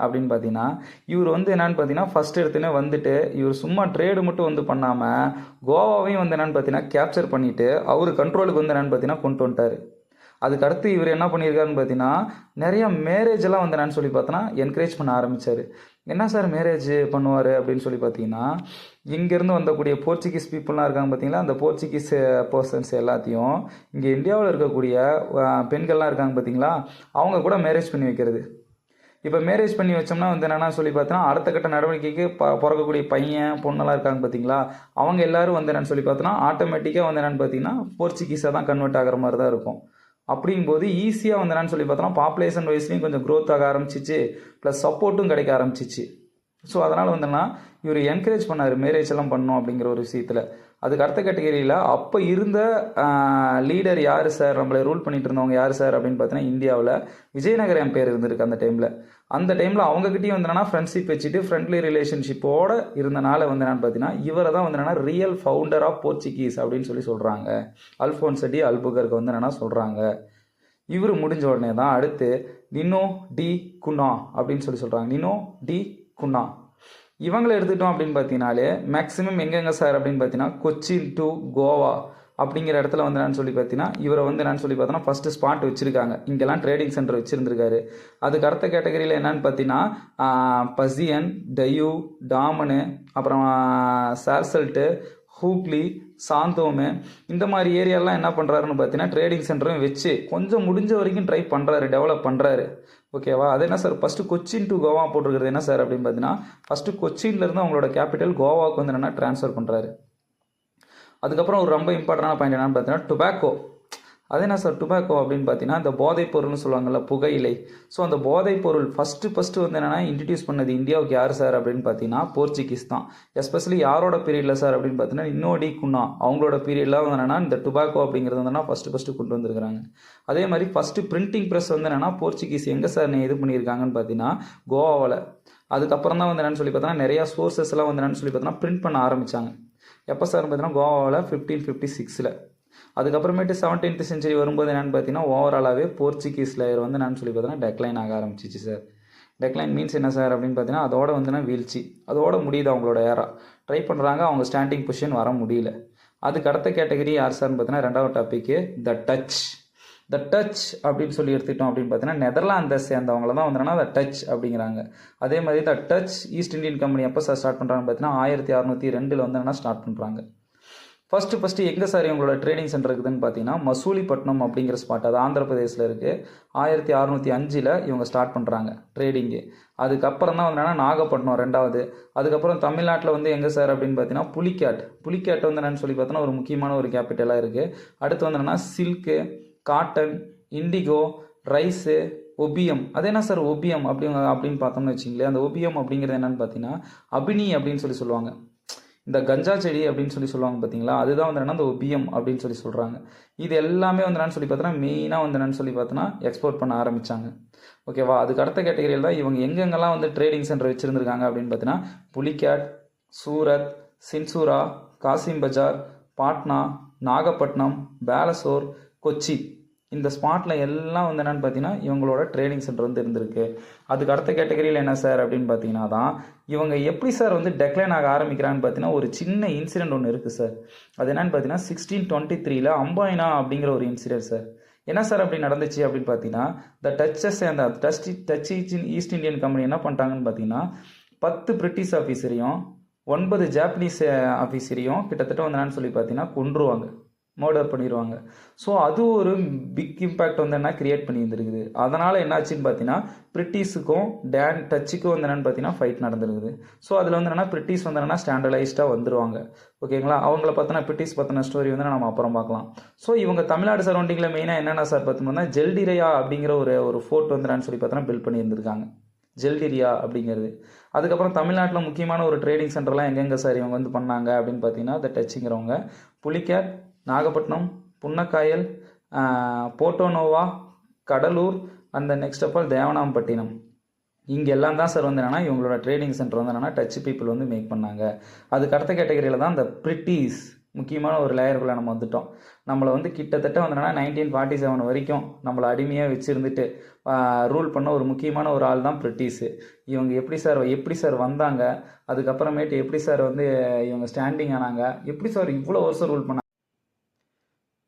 அப்படின்னு பார்த்தீங்கன்னா இவர் வந்து என்னென்னு பார்த்தீங்கன்னா ஃபஸ்ட் எடுத்துனே வந்துட்டு இவர் சும்மா ட்ரேடு மட்டும் வந்து பண்ணாமல் கோவாவையும் வந்து என்னென்னு பார்த்தீங்கன்னா கேப்சர் பண்ணிவிட்டு அவர் கண்ட்ரோலுக்கு வந்து என்னென்னு பார்த்தீங்கன்னா கொண்டு வந்துட்டார். அதுக்கடுத்து இவர் என்ன பண்ணியிருக்காருன்னு பார்த்தீங்கன்னா நிறைய மேரேஜ் எல்லாம் வந்து என்னன்னு சொல்லி பார்த்தோன்னா என்கரேஜ் பண்ண ஆரம்பித்தார். என்ன சார் மேரேஜ் பண்ணுவார் அப்படின்னு சொல்லி பார்த்தீங்கன்னா இங்கேருந்து வந்தக்கூடிய போர்ச்சுகீஸ் பீப்புளெலாம் இருக்காங்க பார்த்தீங்களா, அந்த போர்ச்சுகீஸ் பர்சன்ஸ் எல்லாத்தையும் இங்கே இந்தியாவில் இருக்கக்கூடிய பெண்கள்லாம் இருக்காங்க பார்த்தீங்களா, அவங்க கூட மேரேஜ் பண்ணி வைக்கிறது. இப்போ மேரேஜ் பண்ணி வச்சோம்னா வந்து என்னென்னா சொல்லி பார்த்தோன்னா அடுத்த கட்ட நடவடிக்கைக்கு பிறக்கக்கூடிய பையன் பொண்ணெல்லாம் இருக்காங்க பார்த்தீங்களா, அவங்க எல்லோரும் வந்து என்னென்னு சொல்லி பார்த்தோன்னா ஆட்டோமேட்டிக்காக வந்து என்னென்னு பார்த்தீங்கன்னா போர்ச்சுகீஸாக தான் கன்வெர்ட் ஆகிற மாதிரி தான் இருக்கும். அப்படிங்கும்போது ஈஸியாக வந்து என்னன்னு சொல்லி பார்த்தோன்னா பாப்புலேஷன் வைஸ்லையும் கொஞ்சம் க்ரோத் ஆக ஆரம்பிச்சிச்சு, ப்ளஸ் சப்போர்ட்டும் கிடைக்க ஆரம்பிச்சிச்சு. ஸோ அதனால் வந்துன்னா இவர் என்கரேஜ் பண்ணார் மேரேஜ் எல்லாம் பண்ணணும் அப்படிங்கிற ஒரு விஷயத்தில். அதுக்கு அடுத்த கேட்டகரியில் அப்போ இருந்த லீடர் யார் சார், நம்மளை ரூல் பண்ணிட்டு இருந்தவங்க யார் சார் அப்படின்னு பார்த்தீங்கன்னா இந்தியாவில் விஜயநகர எம்பையர் இருந்திருக்கு அந்த டைமில். அந்த டைமில் அவங்ககிட்டயும் வந்து என்னன்னா ஃப்ரெண்ட்ஷிப் வச்சுட்டு ஃப்ரெண்ட்லி ரிலேஷன்ஷிப்போடு இருந்தனால வந்து என்னென்னு பார்த்தீங்கன்னா இவரை தான் வந்து என்னென்னா ரியல் ஃபவுண்டர் ஆஃப் போர்ச்சுகீஸ் அப்படின்னு சொல்கிறாங்க. அல்ஃபோன்சோ டி அல்புகர்க் வந்து என்னென்னா சொல்கிறாங்க. இவர் முடிஞ்ச உடனே தான் அடுத்து நினோ டி குன்னா அப்படின்னு சொல்கிறாங்க. நினோ டி குன்னா இவங்களை எடுத்துட்டோம் அப்படின்னு பார்த்தீங்கனாலே மேக்ஸிமம் எங்கெங்க சார் அப்படின்னு பார்த்தீங்கன்னா கொச்சின் டு கோவா அப்படிங்கிற இடத்துல வந்து என்னன்னு சொல்லி பார்த்தீங்கன்னா இவரை வந்து என்னன்னு சொல்லி பார்த்தோன்னா ஃபஸ்ட்டு ஸ்பாட் வச்சுருக்காங்க. இங்கெல்லாம் ட்ரேடிங் சென்டர் வச்சுருந்துருக்காரு. அதுக்கு அடுத்த கேட்டகரியில் என்னன்னு பார்த்தீங்கன்னா பசியன், டயூ, டாமனு, அப்புறம் சார்சல்ட்டு, ஹூக்லி, சாந்தோமு இந்த மாதிரி ஏரியாலாம் என்ன பண்ணுறாருன்னு பார்த்தீங்கன்னா ட்ரேடிங் சென்டரும் வச்சு கொஞ்சம் முடிஞ்ச வரைக்கும் ட்ரை பண்ணுறாரு, டெவலப் பண்ணுறாரு. ஓகேவா? அது என்ன sir first Cochin to Goa போட்டிருக்கிறது என்ன சார் அப்படின்னு பார்த்தீங்கன்னா ஃபஸ்ட்டு கொச்சின்லேருந்து அவங்களோட கேபிட்டல் கோவாவுக்கு வந்து என்னென்னா ட்ரான்ஸ்ஃபர் பண்ணுறாரு. அதுக்கப்புறம் ஒரு ரொம்ப இம்பார்ட்டண்டான பாயிண்ட் என்னென்னு பார்த்தீங்கன்னா டொபாக்கோ. அது என்ன சார் டொபாக்கோ அப்படின்னு பார்த்தீங்கன்னா இந்த போதைப் பொருள்னு சொல்லுவாங்கள்ல, புகையிலை. ஸோ அந்த போதைப் பொருள் ஃபஸ்ட்டு வந்து என்னென்னா இன்ட்ரடியூஸ் பண்ணது இந்தியாவுக்கு யார் சார் அப்படின்னு பார்த்தீங்கன்னா போர்ச்சுகீஸ் தான். எஸ்பெஷலி யாரோட பீரியடில் சார் அப்படின்னு பார்த்தீங்கன்னா நினோ டி குன்னா அவங்களோட பீரியடில் வந்து என்னென்னா இந்த டொபாக்கோ அப்படிங்கிறது வந்து ஃபஸ்ட்டு கொண்டு வந்திருக்கிறாங்க. அதே மாதிரி ஃபஸ்ட்டு பிரிண்டிங் ப்ரெஸ் வந்து என்னென்னா போர்ச்சுகீஸ் எங்கே சார் இது பண்ணியிருக்காங்கன்னு பார்த்தீங்கன்னா கோவாவில். அதுக்கப்புறம் தான் வந்து என்னென்னு சொல்லி பார்த்தோன்னா நிறையா சோர்சஸ் எல்லாம் வந்து என்னென்னு சொல்லி பார்த்தோன்னா பிரிண்ட் பண்ண ஆரம்பித்தாங்க. எப்போ சார் பார்த்தீங்கன்னா கோவாவில் 1556. அதுக்கப்புறமேட்டு 17th century வரும்போது என்னென்னு பார்த்தீங்கன்னா ஓவராலாகவே போர்ச்சுகீஸ் லேயர் வந்து என்னென்னு சொல்லி பார்த்தீங்கன்னா டெக்ளைன் ஆக ஆரம்பிச்சிச்சு சார். டெக்ளைன் மீன்ஸ் என்ன சார் அப்படின்னு பார்த்தீங்கன்னா அதோட வந்துன்னா வீழ்ச்சி, அதோட முடியுது அவங்களோட ஏரா. ட்ரை பண்ணுறாங்க, அவங்க ஸ்டாண்டிங் பொசிஷன் வர முடியல. அதுக்கு அடுத்த கேட்டகரி யார் சார்னு பார்த்தீங்கன்னா ரெண்டாவது topic the touch. The touch அப்படின்னு சொல்லி எடுத்துக்கிட்டோம் அப்படின்னு பார்த்தீங்கன்னா நெதர்லாந்தை சேர்ந்தவங்கள தான் வந்து என்னன்னா த டச் அப்படிங்கிறாங்க. அதே மாதிரி the Dutch East Indian company எப்போ சார் ஸ்டார்ட் பண்ணுறாங்கன்னு பார்த்தீங்கன்னா 1602 வந்து என்னன்னா ஸ்டார்ட் பண்ணுறாங்க. ஃபஸ்ட்டு எங்கே சார் இவங்களோட ட்ரேடிங் சென்டர் இருக்குதுன்னு பார்த்தீங்கன்னா மசூலிப்பட்டினம் அப்படிங்கிற ஸ்பாட், அது ஆந்திர பிரதேசில் இருக்குது. 1605 இவங்க ஸ்டார்ட் பண்ணுறாங்க ட்ரேடிங்கு. அதுக்கப்புறம் தான் வந்து என்னன்னா நாகப்பட்டினம் ரெண்டாவது. அதுக்கப்புறம் தமிழ்நாட்டில் வந்து எங்கே சார் அப்படின்னு பார்த்தீங்கன்னா புலிக்காட் வந்து என்னன்னு சொல்லி பார்த்தோன்னா ஒரு முக்கியமான ஒரு கேபிட்டலாக இருக்குது. அடுத்து வந்து என்னன்னா silk, cotton, indigo, rice, opium. அது என்ன சார் ஒபியம் அப்படின்னு பார்த்தோம்னு வச்சிங்களேன், அந்த ஒபியம் அப்படிங்கிறது என்னன்னு பார்த்தீங்கன்னா அபினி அப்படின்னு சொல்லி சொல்லுவாங்க. இந்த கஞ்சா செடி அப்படின்னு சொல்லி சொல்லுவாங்க பார்த்தீங்களா, அதுதான் வந்து என்னன்னா இந்த ஒபியம் அப்படின்னு சொல்லி சொல்கிறாங்க. இது எல்லாமே வந்து என்னன்னு சொல்லி பார்த்தோன்னா மெயினாக வந்து என்னன்னு சொல்லி பார்த்தோன்னா எக்ஸ்போர்ட் பண்ண ஆரம்பித்தாங்க. ஓகேவா. அதுக்கு அடுத்த கேட்டகரியில் தான் இவங்க எங்கெங்கெல்லாம் வந்து ட்ரேடிங் சென்டர் வச்சுருந்துருக்காங்க அப்படின்னு பார்த்தீங்கன்னா புலிக்காட், சூரத், சின்சூரா, காசிம் பஜார், பாட்னா, நாகப்பட்டினம், பேலசோர், கொச்சி, இந்த ஸ்பாட்டில் எல்லாம் வந்து என்னென்னு பார்த்தீங்கன்னா இவங்களோட ட்ரேடிங் சென்டர் வந்து இருந்திருக்கு. அதுக்கு அடுத்த கேட்டகரியில் என்ன சார் அப்படின்னு பார்த்தீங்கன்னா தான் இவங்க எப்படி சார் வந்து டெக்ளைன் ஆக ஆரம்பிக்கிறான்னு பார்த்தீங்கன்னா ஒரு சின்ன இன்சிடென்ட் ஒன்று இருக்குது சார். அது என்னென்னு பார்த்தீங்கன்னா 1623 அம்பாயினா அப்படிங்கிற ஒரு இன்சிடென்ட் சார். என்ன சார் அப்படி நடந்துச்சு அப்படின்னு பார்த்தீங்கன்னா த டச்சஸ் அந்த டச் ஈஸ்ட் இந்தியன் கம்பெனி என்ன பண்ணிட்டாங்கன்னு பார்த்தீங்கன்னா 10 பிரிட்டிஷ் ஆஃபீஸரையும் 9 ஜாப்பனீஸ் ஆஃபீஸரையும் கிட்டத்தட்ட வந்து என்னன்னு சொல்லி பார்த்தீங்கன்னா கொன்றுவாங்க, மர்டர் பண்ணிடுவாங்க. ஸோ அது ஒரு பிக் இம்பேக்ட் வந்து என்ன கிரியேட் பண்ணி இருந்திருக்குது. அதனால் என்னாச்சுன்னு பார்த்தீங்கன்னா பிரிட்டிஷுக்கும் டச்சுக்கும் வந்து என்னென்னு பார்த்தீங்கன்னா ஃபைட் நடந்துருக்குது. ஸோ அதில் வந்து என்னென்னா பிரிட்டிஷ் வந்து என்னென்னா ஸ்டாண்டர்டைஸ்டாக வந்துடுவாங்க. ஓகேங்களா. அவங்கள பற்றின பிரிட்டிஷ் பற்றின ஸ்டோரி வந்து நம்ம அப்புறம் பார்க்கலாம். ஸோ இவங்க தமிழ்நாடு சரௌண்டிங்கில் மெயினாக என்னென்ன சார் பார்த்தோம்னா ஜெல்டிரையா அப்படிங்கிற ஒரு ஃபோர்ட் வந்து என்னன்னு சொல்லி பார்த்தோன்னா பில்ட் பண்ணியிருந்திருக்காங்க, ஜெல்டிரியா அப்படிங்கிறது. அதுக்கப்புறம் தமிழ்நாட்டில் முக்கியமான ஒரு ட்ரேடிங் சென்டர்லாம் எங்கெங்கே சார் இவங்க வந்து பண்ணாங்க அப்படின்னு பார்த்தீங்கன்னா த டச்சுங்கிறவங்க புலிக்காட், நாகப்பட்டினம், புன்னக்காயல், போர்ட்டோனோவா, கடலூர், அந்த நெக்ஸ்ட் ஆஃப் ஆல் தேவனாம்பட்டினம், இங்கே எல்லாம் தான் சார் வந்து என்னென்னா இவங்களோட ட்ரேடிங் சென்டர் வந்து என்னென்னா டச் பீப்புள் வந்து மேக் பண்ணாங்க. அதுக்கு அடுத்த கேட்டகரியில் தான் இந்த பிரிட்டிஷ் முக்கியமான ஒரு லேயருக்குள்ளே நம்ம வந்துட்டோம். நம்மளை வந்து கிட்டத்தட்ட வந்து என்னென்னா 1947 வரைக்கும் நம்மளை அடிமையாக வச்சுருந்துட்டு ரூல் பண்ண ஒரு முக்கியமான ஒரு ஆள் தான் பிரிட்டிஷு. இவங்க எப்படி சார் வந்தாங்க, அதுக்கப்புறமேட்டு எப்படி சார் வந்து இவங்க ஸ்டாண்டிங் ஆனாங்க, எப்படி சார் இவ்வளோ வருஷம் ரூல் பண்ணாங்க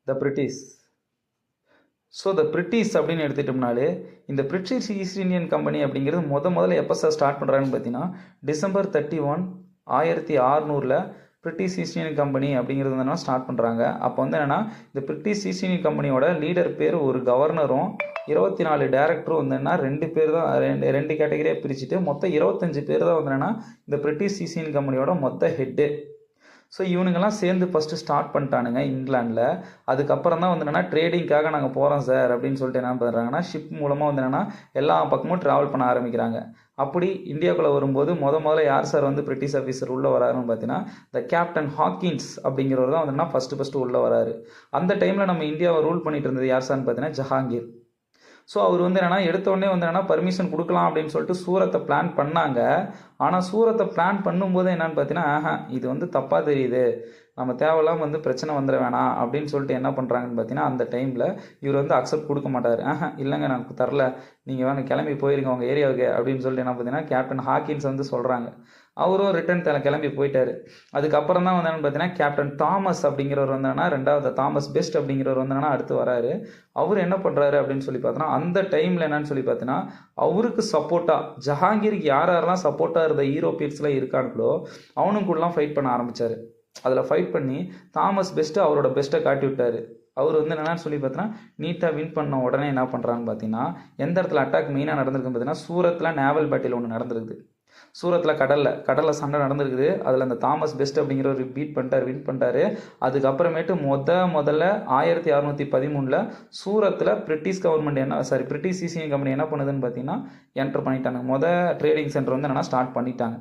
த பிரிட்டிஷ். ஸோ த பிரிட்டிஷ் அப்படின்னு எடுத்துட்டோம்னாலே இந்த பிரிட்டிஷ் ஈஸ்ட் இந்தியன் கம்பெனி அப்படிங்கிறது முதல்ல எப்போ சார் ஸ்டார்ட் பண்ணுறாங்கன்னு பார்த்தீங்கன்னா December 31, 1600 British East Indian company அப்படிங்கிறது வந்து ஸ்டார்ட் பண்ணுறாங்க. அப்போ வந்து என்னென்னா இந்த பிரிட்டிஷ் ஈஸ்ட் இந்தியன் கம்பெனியோட லீடர் பேர் ஒரு கவர்னரும் 24 டேரக்டரும் வந்து என்ன 2 பேர் தான், ரெண்டு கேட்டகரியாக பிரிச்சுட்டு மொத்தம் 25 பேர் தான் வந்து என்னென்னா இந்த பிரிட்டிஷ் ஈஸ்ட் இந்தியன் கம்பெனியோட மொத்த ஹெட்டு. ஸோ இவனுங்கெல்லாம் சேர்ந்து ஃபஸ்ட்டு ஸ்டார்ட் பண்ணிட்டானுங்க இங்கிலாண்டில். அதுக்கப்புறம் தான் வந்து என்னென்னா ட்ரேடிங்காக நாங்கள் போகிறோம் சார் அப்படின்னு சொல்லிட்டு என்ன பண்ணுறாங்கன்னா ஷிப் மூலமாக வந்து என்னென்னா எல்லா பக்கமும் ட்ராவல் பண்ண ஆரம்பிக்கிறாங்க. அப்படி இந்தியாவுக்குள்ளே வரும்போது முதல்ல யார் சார் வந்து பிரிட்டிஷ் ஆஃபீஸர் உள்ளே வராருன்னு பார்த்தீங்கன்னா த கேப்டன் ஹாக்கின்ஸ் அப்படிங்கிறவர் தான் வந்து ஃபஸ்ட்டு உள்ளே வராரு. அந்த டைமில் நம்ம இந்தியாவை ரூல் பண்ணிட்டு இருந்தது யார் சார்னு பார்த்தீங்கன்னா ஜஹாங்கீர். ஸோ அவர் வந்து என்னென்னா எடுத்தோடனே வந்து என்னென்னா பர்மிஷன் கொடுக்கலாம் அப்படின்னு சொல்லிட்டு சூரத்தை பிளான் பண்ணாங்க. ஆனால் சூரத்தை பிளான் பண்ணும்போது என்னென்னு பார்த்தீங்கன்னா இது வந்து தப்பாக தெரியுது, நம்ம தேவையில்லாமல் வந்து பிரச்சனை வந்துட வேணாம் அப்படின்னு சொல்லிட்டு என்ன பண்ணுறாங்கன்னு பார்த்தீங்கன்னா அந்த டைமில் இவர் வந்து அக்செப்ட் கொடுக்க மாட்டார். இல்லைங்க நான் தரல, நீங்கள் வேணும் கிளம்பி போயிருங்க உங்கள் ஏரியாவுக்கு அப்படின்னு சொல்லிட்டு என்ன பார்த்தீங்கன்னா கேப்டன் ஹாக்கின்ஸ் வந்து சொல்கிறாங்க. அவரும் ரிட்டர்ன் கிளம்பி போயிட்டார். அதுக்கப்புறம் தான் வந்து என்னென்னு பார்த்தீங்கன்னா கேப்டன் தாமஸ் அப்படிங்கிறவர் வந்தாங்கன்னா ரெண்டாவது தாமஸ் பெஸ்ட் அப்படிங்கிறவர் வந்தாங்கன்னா அடுத்து வராரு. அவர் என்ன பண்ணுறாரு அப்படின்னு சொல்லி பார்த்தோன்னா அந்த டைமில் என்னன்னு சொல்லி பார்த்தீங்கன்னா அவருக்கு சப்போர்ட்டாக ஜஹாங்கீருக்கு யாரெல்லாம் சப்போர்ட்டாக இருந்த யூரோப்பியன்ஸ்லாம் இருக்கானுங்களோ அவனுக்குள்ளலாம் ஃபைட் பண்ண ஆரம்பித்தார். அதில் ஃபைட் பண்ணி தாமஸ் பெஸ்ட்டு அவரோட பெஸ்ட்டை காட்டி விட்டார். அவர் வந்து என்னென்னு சொல்லி பார்த்தீங்கன்னா நீட்டாக வின் பண்ண உடனே என்ன பண்ணுறான்னு பார்த்தீங்கன்னா எந்த இடத்துல அட்டாக் மெயினாக நடந்திருக்குன்னு பார்த்தீங்கன்னா சூரத்தில் நேவல் பேட்டில் ஒன்று நடந்திருக்குது. சூரத்தில் கடலில் சண்டை நடந்திருக்குது. அதில் அந்த தாமஸ் பெஸ்ட் அப்படிங்கிறவர் வின் பண்ணிட்டாரு. அதுக்கப்புறமேட்டு முதல்ல 1613 சூரத்தில் British government British East Indian company என்ன பண்ணுதுன்னு பார்த்தீங்கன்னா என்டர் பண்ணிட்டாங்க. ட்ரேடிங் சென்டர் வந்து என்னென்னா ஸ்டார்ட் பண்ணிட்டாங்க.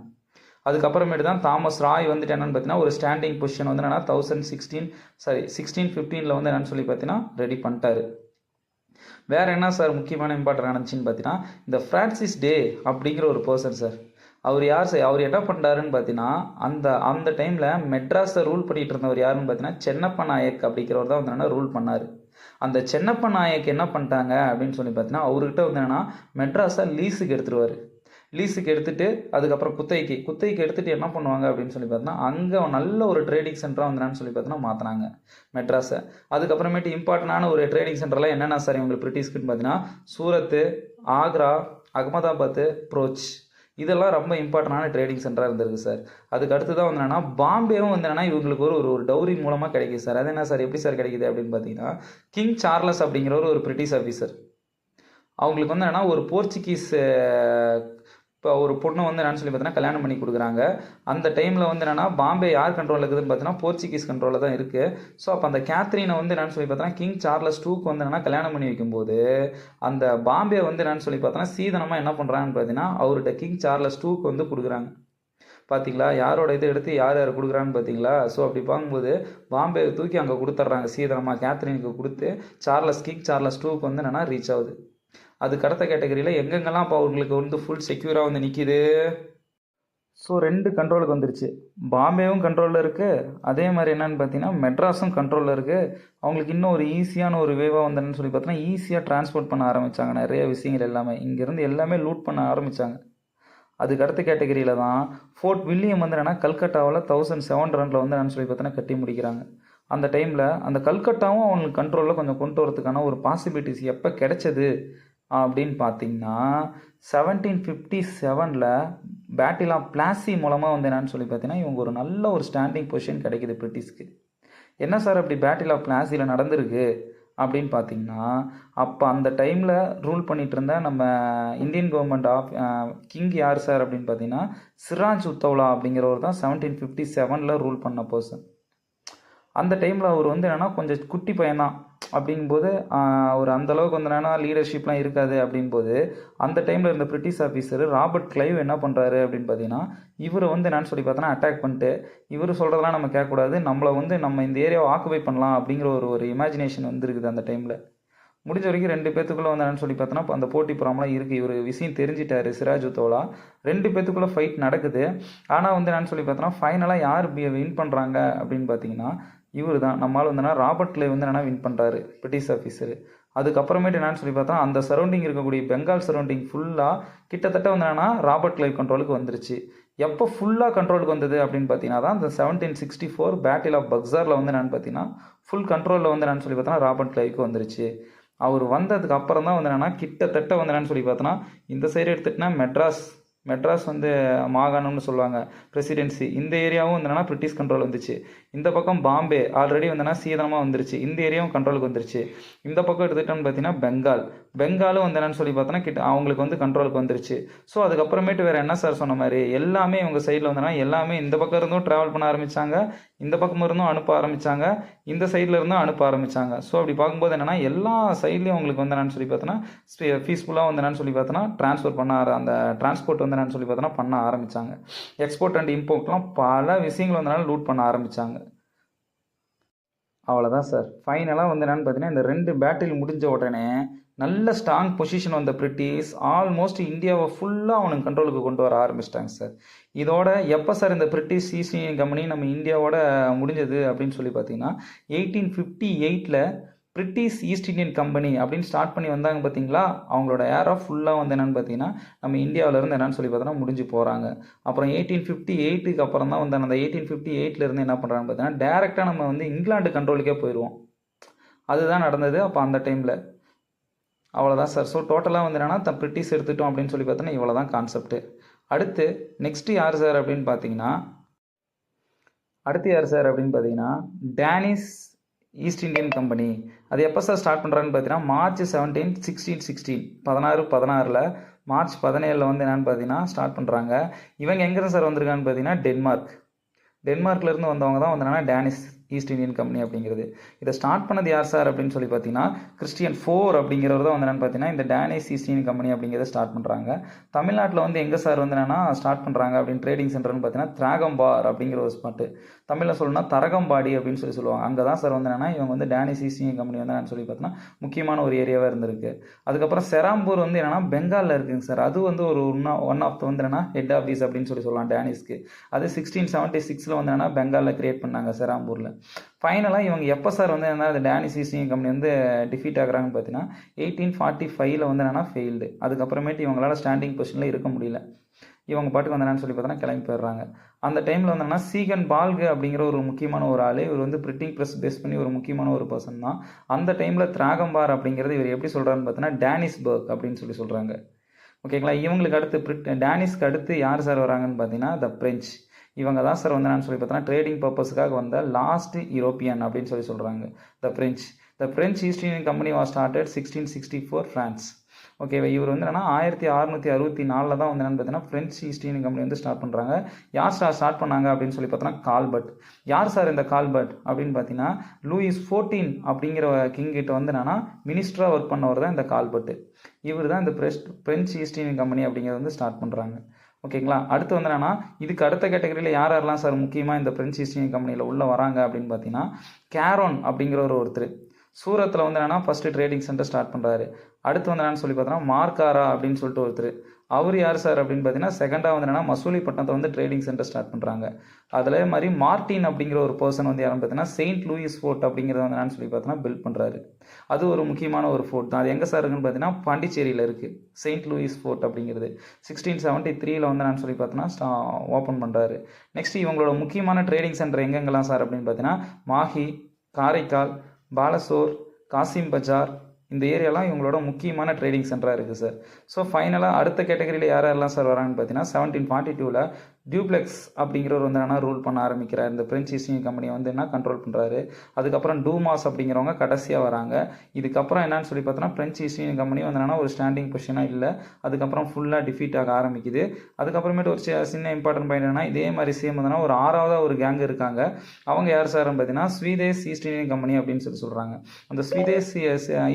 அதுக்கப்புறமேட்டு தான் தாமஸ் ராய் வந்துட்டு என்னென்னு பார்த்தீங்கன்னா ஒரு ஸ்டாண்டிங் பொசிஷன் வந்து என்னென்னா 1615 வந்து என்னென்னு சொல்லி பார்த்தீங்கன்னா ரெடி பண்ணிட்டாரு. வேறு என்ன சார் முக்கியமான இம்பார்ட்டன்ட் நடந்துச்சுன்னு பார்த்தீங்கன்னா இந்த ஃப்ரான்சிஸ் டே அப்படிங்கிற ஒரு பர்சன் சார். அவர் யார் சார், அவர் என்ன பண்ணுறாருன்னு பார்த்தீங்கன்னா அந்த டைமில் மெட்ராஸை ரூல் பண்ணிகிட்டு இருந்தவர் யாருன்னு பார்த்தீங்கன்னா சென்னப்ப நாயக் அப்படிங்கிறவர் தான் வந்து என்னென்னா ரூல் பண்ணார். அந்த சென்னப்ப நாயக் என்ன பண்ணிட்டாங்க அப்படின்னு சொல்லி பார்த்தீங்கன்னா அவர்கிட்ட வந்து என்னென்னா மெட்ராஸை லீஸுக்கு எடுத்துருவார். லீஸுக்கு எடுத்துகிட்டு அதுக்கப்புறம் குத்தகைக்கு எடுத்துகிட்டு என்ன பண்ணுவாங்க அப்படின்னு சொல்லி பார்த்தோன்னா அங்கே நல்ல ஒரு ட்ரேடிங் சென்டராக வந்து சொல்லி பார்த்தோன்னா மாற்றினாங்க மெட்ராஸை. அதுக்கப்புறமேட்டு இம்பார்ட்டண்டான ஒரு ட்ரேடிங் சென்டர்லாம் என்னென்ன சார் இவங்களுக்கு பிரிட்டிஷ்க்குன்னு பார்த்தீங்கன்னா சூரத்து, ஆக்ரா, அகமதாபாத், புரோச், இதெல்லாம் ரொம்ப இம்பார்ட்டண்டான ட்ரேடிங் சென்டராக இருந்திருக்கு சார். அதுக்கு அடுத்து தான் வந்து என்னன்னா பாம்பேவும் வந்து என்னன்னா இவங்களுக்கு ஒரு டவுரி மூலமாக கிடைக்குது சார். அது என்ன சார், எப்படி சார் கிடைக்குது அப்படின்னு பார்த்தீங்கன்னா கிங் சார்லஸ் அப்படிங்கிறவர் ஒரு பிரிட்டிஷ் ஆஃபீஸர். அவங்களுக்கு வந்து என்னன்னா ஒரு போர்ச்சுகீஸ் இப்போ ஒரு பொண்ணு வந்து என்னன்னு சொல்லி பார்த்தீங்கன்னா கல்யாணம் பண்ணி கொடுக்குறாங்க. அந்த டைமில் வந்து என்னென்னா பாம்பே யார் கண்ட்ரோலில் இருக்குதுன்னு பார்த்தீங்கன்னா போர்ச்சுகீஸ் கண்ட்ரோலில் தான் இருக்குது. ஸோ அப்போ அந்த கேத்ரினை வந்து என்னன்னு சொல்லி பார்த்தோன்னா கிங் சார்லஸ் டூக்கு வந்து என்னென்னா கல்யாணம் பண்ணி வைக்கும்போது அந்த பாம்பே வந்து என்னன்னு சொல்லி பார்த்தோன்னா சீதனமாக என்ன பண்ணுறாங்கன்னு பார்த்தீங்கன்னா அவர்கிட்ட கிங் சார்லஸ் டூக்கு வந்து கொடுக்குறாங்க. பார்த்தீங்களா, யாரோட இதை எடுத்து யார் யார் கொடுக்குறான்னு பார்த்தீங்களா. ஸோ அப்படி பார்க்கும்போது பாம்பே தூக்கி அங்கே கொடுத்துட்றாங்க சீதனமாக கேத்ரினுக்கு கொடுத்து கிங் சார்லஸ் டூக்கு வந்து என்னென்னா ரீச் ஆகுது. அதுக்கு அடுத்த கேட்டகரியில் எங்கெங்கெல்லாம் இப்போ அவங்களுக்கு வந்து ஃபுல் செக்யூராக வந்து நிற்கிது. ஸோ 2 கண்ட்ரோலுக்கு வந்துருச்சு. பாம்பேவும் கண்ட்ரோலில் இருக்குது, அதே மாதிரி என்னென்னு பார்த்தீங்கன்னா மெட்ராஸும் கண்ட்ரோலில் இருக்குது. அவங்களுக்கு இன்னும் ஒரு ஈஸியான ஒரு வேவாக வந்து சொல்லி பார்த்தோன்னா ஈஸியாக டிரான்ஸ்போர்ட் பண்ண ஆரம்பித்தாங்க. நிறைய விஷயங்கள் எல்லாமே இங்கேருந்து எல்லாமே லூட் பண்ண ஆரம்பித்தாங்க. அதுக்கு அடுத்த கேட்டகரியில் தான் ஃபோர்ட் வில்லியம் வந்து என்னென்னா கல்கட்டாவில் 1700 வந்து என்னன்னு சொல்லி பார்த்தோன்னா கட்டி முடிக்கிறாங்க. அந்த டைமில் அந்த கல்கட்டாவும் அவங்களுக்கு கண்ட்ரோலில் கொஞ்சம் கொண்டு வரதுக்கான ஒரு பாசிபிலிட்டிஸ் எப்போ கிடைச்சது அப்படின்னு பார்த்தீங்கன்னா 1757 பேட்டில் ஆஃப் பிளாசி மூலமாக வந்து என்னன்னு சொல்லி பார்த்தீங்கன்னா இவங்க ஒரு நல்ல ஒரு ஸ்டாண்டிங் பொசிஷன் கிடைக்குது பிரிட்டிஷ்க்கு. என்ன சார் அப்படி பேட்டில் ஆஃப் பிளாசியில் நடந்திருக்கு அப்படின்னு பார்த்தீங்கன்னா அப்போ அந்த டைமில் ரூல் பண்ணிகிட்டு இருந்த நம்ம இந்தியன் கவர்மெண்ட் ஆஃப் கிங் யார் சார் அப்படின்னு பார்த்தீங்கன்னா சிராஜ் உத்தவ்லா அப்படிங்கிறவர் தான் 1757 ரூல் பண்ண பர்சன். அந்த டைமில் அவர் வந்து என்னென்னா கொஞ்சம் குட்டி பையன்தான். அப்படிங்கும்போது ஒரு அந்தளவுக்கு வந்து என்னென்னா லீடர்ஷிப்லாம் இருக்காது. அப்படிங்கும்போது அந்த டைமில் இருந்த பிரிட்டிஷ் ஆஃபீஸர் ராபர்ட் கிளைவ் என்ன பண்ணுறாரு அப்படின்னு பார்த்தீங்கன்னா இவர் வந்து என்னன்னு சொல்லி பார்த்தோன்னா அட்டாக் பண்ணிட்டு இவர் சொல்கிறதெல்லாம் நம்ம கேட்கக்கூடாது, நம்மளை வந்து நம்ம இந்த ஏரியாவை ஆக்குபை பண்ணலாம் அப்படிங்கிற ஒரு இமேஜினேஷன் வந்துருக்குது அந்த டைமில். முடிஞ்ச வரைக்கும் 2 பேத்துக்குள்ளே வந்து என்னன்னு சொல்லி பார்த்தோன்னா அந்த போட்டி புறாமலாம் இருக்குது. இவர் விஷயம் தெரிஞ்சிட்டாரு சிராஜ் உத்தவ்லா. 2 பேத்துக்குள்ளே ஃபைட் நடக்குது. ஆனால் வந்து என்னன்னு சொல்லி பார்த்தோன்னா ஃபைனலாக யார் வின் பண்ணுறாங்க அப்படின்னு பார்த்தீங்கன்னா இவர் தான் நம்மளால் வந்து ராபர்ட் கிளைவ் வந்து என்னென்னா வின் பண்ணுறாரு பிரிட்டிஷ் ஆஃபீஸரு. அதுக்கப்புறமேட்டு என்னன்னு சொல்லி பார்த்தா அந்த சரௌண்டிங் இருக்கக்கூடிய பெங்கால் சரௌண்டிங் ஃபுல்லாக கிட்டத்தட்ட வந்து என்னென்னா ராபர்ட் கிளைவ் கண்ட்ரோலுக்கு வந்துருச்சு. எப்போ ஃபுல்லாக கண்ட்ரோலுக்கு வந்தது அப்படின்னு பார்த்தீங்கன்னா தான் இந்த 1764 பேட்டில் ஆஃப் பக்சாரில் வந்து என்னென்னு பார்த்தீங்கன்னா ஃபுல் கண்ட்ரோலில் வந்து என்னென்னு சொல்லி பார்த்தோன்னா ராபர்ட் கிளைவுக்கு வந்துருச்சு. அவர் வந்ததுக்கு அப்புறம் தான் வந்து என்னென்னா கிட்டத்தட்ட வந்து என்னென்னு சொல்லி பார்த்தோன்னா இந்த சைடு எடுத்துகிட்டுனா மெட்ராஸ் வந்து மாகாணம்னு சொல்லுவாங்க, பிரசிடென்சி. இந்த ஏரியாவும் வந்து என்னென்னா பிரிட்டிஷ் கண்ட்ரோல் வந்துச்சு. இந்த பக்கம் பாம்பே ஆல்ரெடி வந்து சீதனமாக வந்துருச்சு, இந்த ஏரியாவும் கண்ட்ரோலுக்கு வந்துருச்சு. இந்த பக்கம் எடுத்துக்கிட்டோன்னு பார்த்தீங்கன்னா பெங்காலும் வந்து என்னன்னு சொல்லி பார்த்தோன்னா அவங்களுக்கு வந்து கண்ட்ரோலுக்கு வந்துருச்சு. ஸோ அதுக்கப்புறமேட்டு வேறு என்ன சார் சொன்ன மாதிரி எல்லாமே இவங்க சைடில் வந்தோன்னா எல்லாமே இந்த பக்கம் இருந்தும் ட்ராவல் பண்ண ஆரம்பித்தாங்க, இந்த பக்கம் இருந்தும் அனுப்ப ஆரம்பித்தாங்க, இந்த சைடில் இருந்தும் அனுப்ப ஆரம்பித்தாங்க. ஸோ அப்படி பார்க்கும்போது என்னென்னா எல்லா சைட்லேயும் அவங்களுக்கு வந்து என்னன்னு சொல்லி பார்த்தோன்னா பீஸ்ஃபுல்லாக வந்து என்னன்னு சொல்லி பார்த்தோன்னா ட்ரான்ஸ்ஃபர் பண்ண அந்த டிரான்ஸ்போர்ட் வந்து என்னன்னு சொல்லி பார்த்தோன்னா பண்ண ஆரம்பித்தாங்க. எக்ஸ்போர்ட் அண்ட் இம்போர்ட்லாம் பல விஷயங்கள் வந்தனால லூட் பண்ண ஆரம்பித்தாங்க. அவ்வளோதான் சார். ஃபைனலாக வந்து என்னென்னு பார்த்தீங்கன்னா இந்த 2 பேட்டில் முடிஞ்ச உடனே நல்ல ஸ்ட்ராங் பொசிஷன் வந்த பிரிட்டிஷ் ஆல்மோஸ்ட் இந்தியாவை ஃபுல்லாக அவனுக்கு கண்ட்ரோலுக்கு கொண்டு வர ஆரம்பிச்சிட்டாங்க சார். இதோட எப்போ சார் இந்த பிரிட்டிஷ் ஈஸ்ட் இந்தியன் கம்பெனி நம்ம இந்தியாவோட முடிஞ்சது அப்படின்னு சொல்லி பார்த்தீங்கன்னா 1858 பிரிட்டிஷ் ஈஸ்ட் இந்தியன் கம்பெனி அப்படின்னு ஸ்டார்ட் பண்ணி வந்தாங்க பார்த்தீங்களா. அவங்களோட ஏரா ஃபுல்லாக வந்து என்னென்னு பார்த்தீங்கன்னா நம்ம இந்தியாவிலேருந்து என்னென்னு சொல்லி பார்த்தோன்னா முடிஞ்சு போகிறாங்க. அப்புறம் 1858க்கு அப்புறம் தான் வந்து அந்த 1858 என்ன பண்ணுறாங்கன்னு பார்த்தீங்கன்னா டேரெக்டாக நம்ம வந்து இங்கிலாந்து கண்ட்ரோலுக்கே போயிடுவோம். அதுதான் நடந்தது அப்போ அந்த டைமில். அவ்வளோதான் சார். ஸோ டோட்டலாக வந்து என்னென்னா பிரிட்டிஷ் எடுத்துட்டோம் அப்படின்னு சொல்லி பார்த்தோன்னா இவ்வளோ தான் கான்செப்ட்டு. அடுத்து நெக்ஸ்ட்டு யார் சார் அப்படின்னு பார்த்தீங்கன்னா டேனிஷ் ஈஸ்ட் இந்தியன் கம்பெனி. அது எப்போ சார் ஸ்டார்ட் பண்ணுறான்னு பார்த்தீங்கன்னா மார்ச் 17, 16 மார்ச் 17 வந்து என்னென்னு பார்த்தீங்கன்னா ஸ்டார்ட் பண்ணுறாங்க. இவங்க எங்கேருந்து சார் வந்திருக்கான்னு பார்த்தீங்கன்னா டென்மார்க்லேருந்து வந்தவங்க தான் வந்து என்னென்னா டேனிஷ் ஈஸ்ட் இந்தியன் கம்பெனி அப்படிங்கிறது. இதை ஸ்டார்ட் பண்ணது யார் சார் அப்படின்னு சொல்லி பார்த்தீங்கன்னா கிறிஸ்டியன் IV அப்படிங்கிறவர் தான் வந்து என்னென்னு பார்த்தீங்கன்னா இந்த டேனிஷ் ஈஸ்ட் இந்தியன் கம்பெனி அப்படிங்கிறத ஸ்டார்ட் பண்ணுறாங்க. தமிழ்நாட்டில் வந்து எங்கே சார் வந்து என்னென்னா ஸ்டார்ட் பண்ணுறாங்க அப்படின்னு ட்ரேடிங் சென்டர்னு பார்த்தீங்கன்னா திராகம்பார் அப்படிங்கிற ஒரு ஸ்பாட்டு, தமிழில் சொல்லணும்னா தரகம்பாடி அப்படின்னு சொல்லுவாங்க. அங்கே தான் சார் வந்து என்னென்னா இவங்க வந்து டேனிஷ் ஈஸ்ட் இந்தியன் கம்பெனி வந்து என்னன்னு சொல்லி பார்த்தீங்கன்னா முக்கியமான ஒரு ஏரியாவாக இருந்திருக்கு. அதுக்கப்புறம் செராம்பூர் வந்து என்னென்னா பெங்காலில் இருக்குங்க சார். அது வந்து ஒரு ஒன் ஆஃப் வந்து என்னென்னா ஹெட் ஆஃபீஸ் அப்படின்னு சொல்லலாம் டேனிஷ்க்கு. அது 1676 வந்து என்னென்னா பெங்காலில் கிரியேட் பண்ணாங்க செராம்பூரில். ஃபைனலாக இவங்க எப்போ சார் வந்து என்ன அந்த டேனிஷ் ஈஸ்ட் இந்தியன் கம்பெனி வந்து டிஃபீட் ஆகுறாங்கன்னு பார்த்தீங்கன்னா 1845 வந்து என்னன்னா ஃபெயில்டு. அதுக்கப்புறமேட்டு இவங்களால ஸ்டாண்டிங் பொசிஷனில் இருக்க முடியல. இவங்க பாட்டுக்கு வந்து என்னன்னு சொல்லி பார்த்தோன்னா கிளம்பி போயிடுறாங்க. அந்த டைமில் வந்து என்னன்னா சீகன் பால்கு அப்படிங்கிற ஒரு முக்கியமான ஒரு ஆள், இவர் வந்து பிரிட்டிங் ப்ரெஸ் பேஸ் பண்ணி ஒரு முக்கியமான ஒரு பர்சன் தான். அந்த டைமில் திராகம்பார் அப்படிங்கிறது இவர் எப்படி சொல்கிறாருன்னு பார்த்தீங்கன்னா டேனிஸ்பர்க் அப்படின்னு சொல்கிறாங்க. ஓகேங்களா. இவங்களுக்கு அடுத்து டேனிஸ்க்கு அடுத்து யார் சார் வராங்கன்னு பார்த்தீங்கன்னா த பிரெஞ்ச். இவங்க தான் சார் வந்து என்னன்னு சொல்லி பார்த்தோன்னா ட்ரேடிங் பர்பஸுக்காக வந்த லாஸ்ட் யூரோப்பியன் அப்படின்னு சொல்கிறாங்க the French. The French East Indian company was started 1664 France. ஓகேவா. இவர் வந்து என்னன்னா 1664 தான் வந்து என்னன்னு பார்த்தீங்கன்னா ஃப்ரெஞ்ச் ஈஸ்ட் இந்தியன் கம்பெனி வந்து ஸ்டார்ட் பண்ணுறாங்க. யார் ஸ்டார்ட் பண்ணாங்க அப்படின்னு சொல்லி பார்த்தோன்னா கால்பர்ட். யார் சார் இந்த கால்பர்ட் அப்படின்னு பார்த்தீங்கன்னா லூயிஸ் 14 அப்படிங்கிற கிங் கிட்ட வந்து என்னன்னா மினிஸ்டராக ஒர்க் பண்ணவர் தான் இந்த கால்பர்ட். இவர் தான் இந்த ஃப்ரெஞ்ச் ஈஸ்ட் இந்தியன் கம்பெனி அப்படிங்கிறத வந்து ஸ்டார்ட் பண்ணுறாங்க. ஓகேங்களா. அடுத்து வந்து என்னன்னா இதுக்கு அடுத்த கேட்டகரியில் யாரெல்லாம் சார் முக்கியமாக இந்த ஃப்ரெஞ்ச் ஈஸ்ட் இந்தியன் கம்பெனியில் உள்ளே வராங்க அப்படின்னு பார்த்தீங்கன்னா கேரோன் அப்படிங்கிற ஒருத்தர் சூரத்தில் வந்து என்னன்னா ஃபஸ்ட்டு ட்ரேடிங் சென்டர் ஸ்டார்ட் பண்ணுறாரு. அடுத்து வந்து என்னன்னு சொல்லி பார்த்தோன்னா மார்க்காரா அப்படின்னு சொல்லிட்டு ஒருத்தர். அவர் யார் சார் அப்படின்னு பார்த்தீங்கன்னா செகண்டாக வந்து என்னன்னா மசூலிப்பட்டினத்தை வந்து ட்ரேடிங் சென்டர் ஸ்டார்ட் பண்ணுறாங்க. அதில் மாதிரி மார்டின் அப்படிங்கிற ஒரு பர்சன் வந்து யாருன்னு பார்த்தீங்கன்னா செயின்ட் லூயிஸ் ஃபோர்ட் அப்படிங்கிறத வந்து என்னன்னு சொல்லி பார்த்தோன்னா பில்ட் பண்ணுறாரு. அது ஒரு முக்கியமான ஒரு ஃபோர்ட் தான். அது எங்கே சார் இருக்குன்னு பார்த்தீங்கன்னா பாண்டிச்சேரியில் இருக்குது செயின்ட் லூயிஸ் ஃபோர்ட் அப்படிங்கிறது. 1673 வந்து என்னன்னு சொல்லி பார்த்தோன்னா ஓப்பன் பண்ணுறாரு. நெக்ஸ்ட் இவங்களோட முக்கியமான ட்ரேடிங் சென்டர் எங்கெங்கெல்லாம் சார் அப்படின்னு பார்த்தீங்கன்னா மாஹி, காரைக்கால், பாலசோர், காசிம் பஜார், இந்த ஏரியாலாம் இவங்களோட முக்கியமான ட்ரேடிங் சென்டராக இருக்குது சார். ஸோ ஃபைனலாக அடுத்த கேட்டகரியில் யாரெல்லாம் சார் வராங்கன்னு பார்த்தீங்கன்னா 1742 டியூப்ளெக்ஸ் அப்படிங்கிறவர் வந்து என்னன்னா ரூல் பண்ண ஆரம்பிக்கிறார். இந்த பிரெஞ்ச் ஈஸ்ட் இந்தியன் கம்பெனியை வந்து என்ன கண்ட்ரோல் பண்ணுறாரு. அதுக்கப்புறம் டூமாஸ் அப்படிங்கிறவங்க கடைசியாக வராங்க. இதுக்கப்புறம் என்னன்னு சொல்லி பார்த்தோன்னா பிரெஞ்ச் ஈஸ்ட் இந்தியன் கம்பெனி வந்து என்னன்னா ஒரு ஸ்டாண்டிங் பொசிஷனாக இல்லை. அதுக்கப்புறம் ஃபுல்லாக டிஃபீட் ஆக ஆரம்பிக்குது. அதுக்கப்புறமேட்டு ஒரு சின்ன இம்பார்ட்டன்ட் பாயிண்ட் என்னன்னா இதே மாதிரி சேம் வந்து ஒரு 6வது ஒரு கேங் இருக்காங்க. அவங்க யார் சார்னு பார்த்தீங்கன்னா ஸ்வீதேஷ் ஈஸ்ட் இந்தியன் கம்பெனி அப்படின்னு சொல்கிறாங்க. அந்த ஸ்வீதேஷ்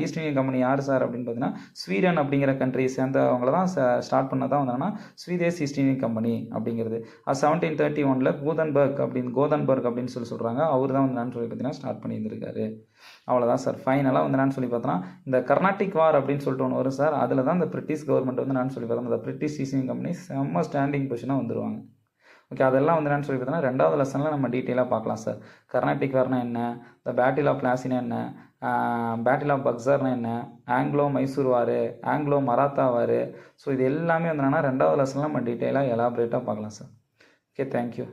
ஈஸ்ட் இந்தியன் கம்பெனி யார் சார் அப்படின்னு பார்த்தீங்கன்னா ஸ்வீடன் அப்படிங்கிற கண்ட்ரி சேர்ந்தவங்கள தான் ஸ்டார்ட் பண்ணதான் வந்தாங்கன்னா ஸ்வீதேஷ் ஈஸ்ட் இந்தியன் கம்பெனி அப்படிங்கிறது. 1731 கோதன்பர்க் அப்படின்னு சொல்கிறாங்க. அவர் தான் வந்து என்னன்னு சொல்லி பார்த்தீங்கன்னா ஸ்டார்ட் பண்ணியிருந்திருக்காரு. அவ்வளோதான் சார். ஃபைனலாக வந்து என்னன்னு சொல்லி பார்த்தோன்னா இந்த கர்நாடிக் வார் அப்படின்னு சொல்லிட்டு ஒன்று வரும் சார். அதில் தான் இந்த பிரிட்டிஷ் கவர்மெண்ட் வந்து என்னன்னு சொல்லி பார்த்தோம்னா இந்த பிரிட்டிஷ் ஈஸ்ட் இந்தியன் கம்பெனி செம்ம ஸ்டாண்டிங் பொசிஷனாக வந்துடுவாங்க. ஓகே. அதெல்லாம் வந்து என்னன்னு சொல்லி பார்த்தோன்னா 2வது லெசனில் நம்ம டீட்டெயிலாக பார்க்கலாம் சார். கர்நாடிக் வார்னா என்ன, த பேட்டில் ஆஃப் பிளாசினா என்ன, பேட்டில் ஆஃப் பக்சார்னா என்ன, ஆங்கிலோ மைசூர் வார், ஆங்கிலோ மராத்தா வார். ஸோ இது எல்லாமே வந்து என்னன்னா 2வது லெசனில் நம்ம டீட்டெயிலாக எலாபரேட்டாக பார்க்கலாம் சார். ஓகே. தேங்க்யூ.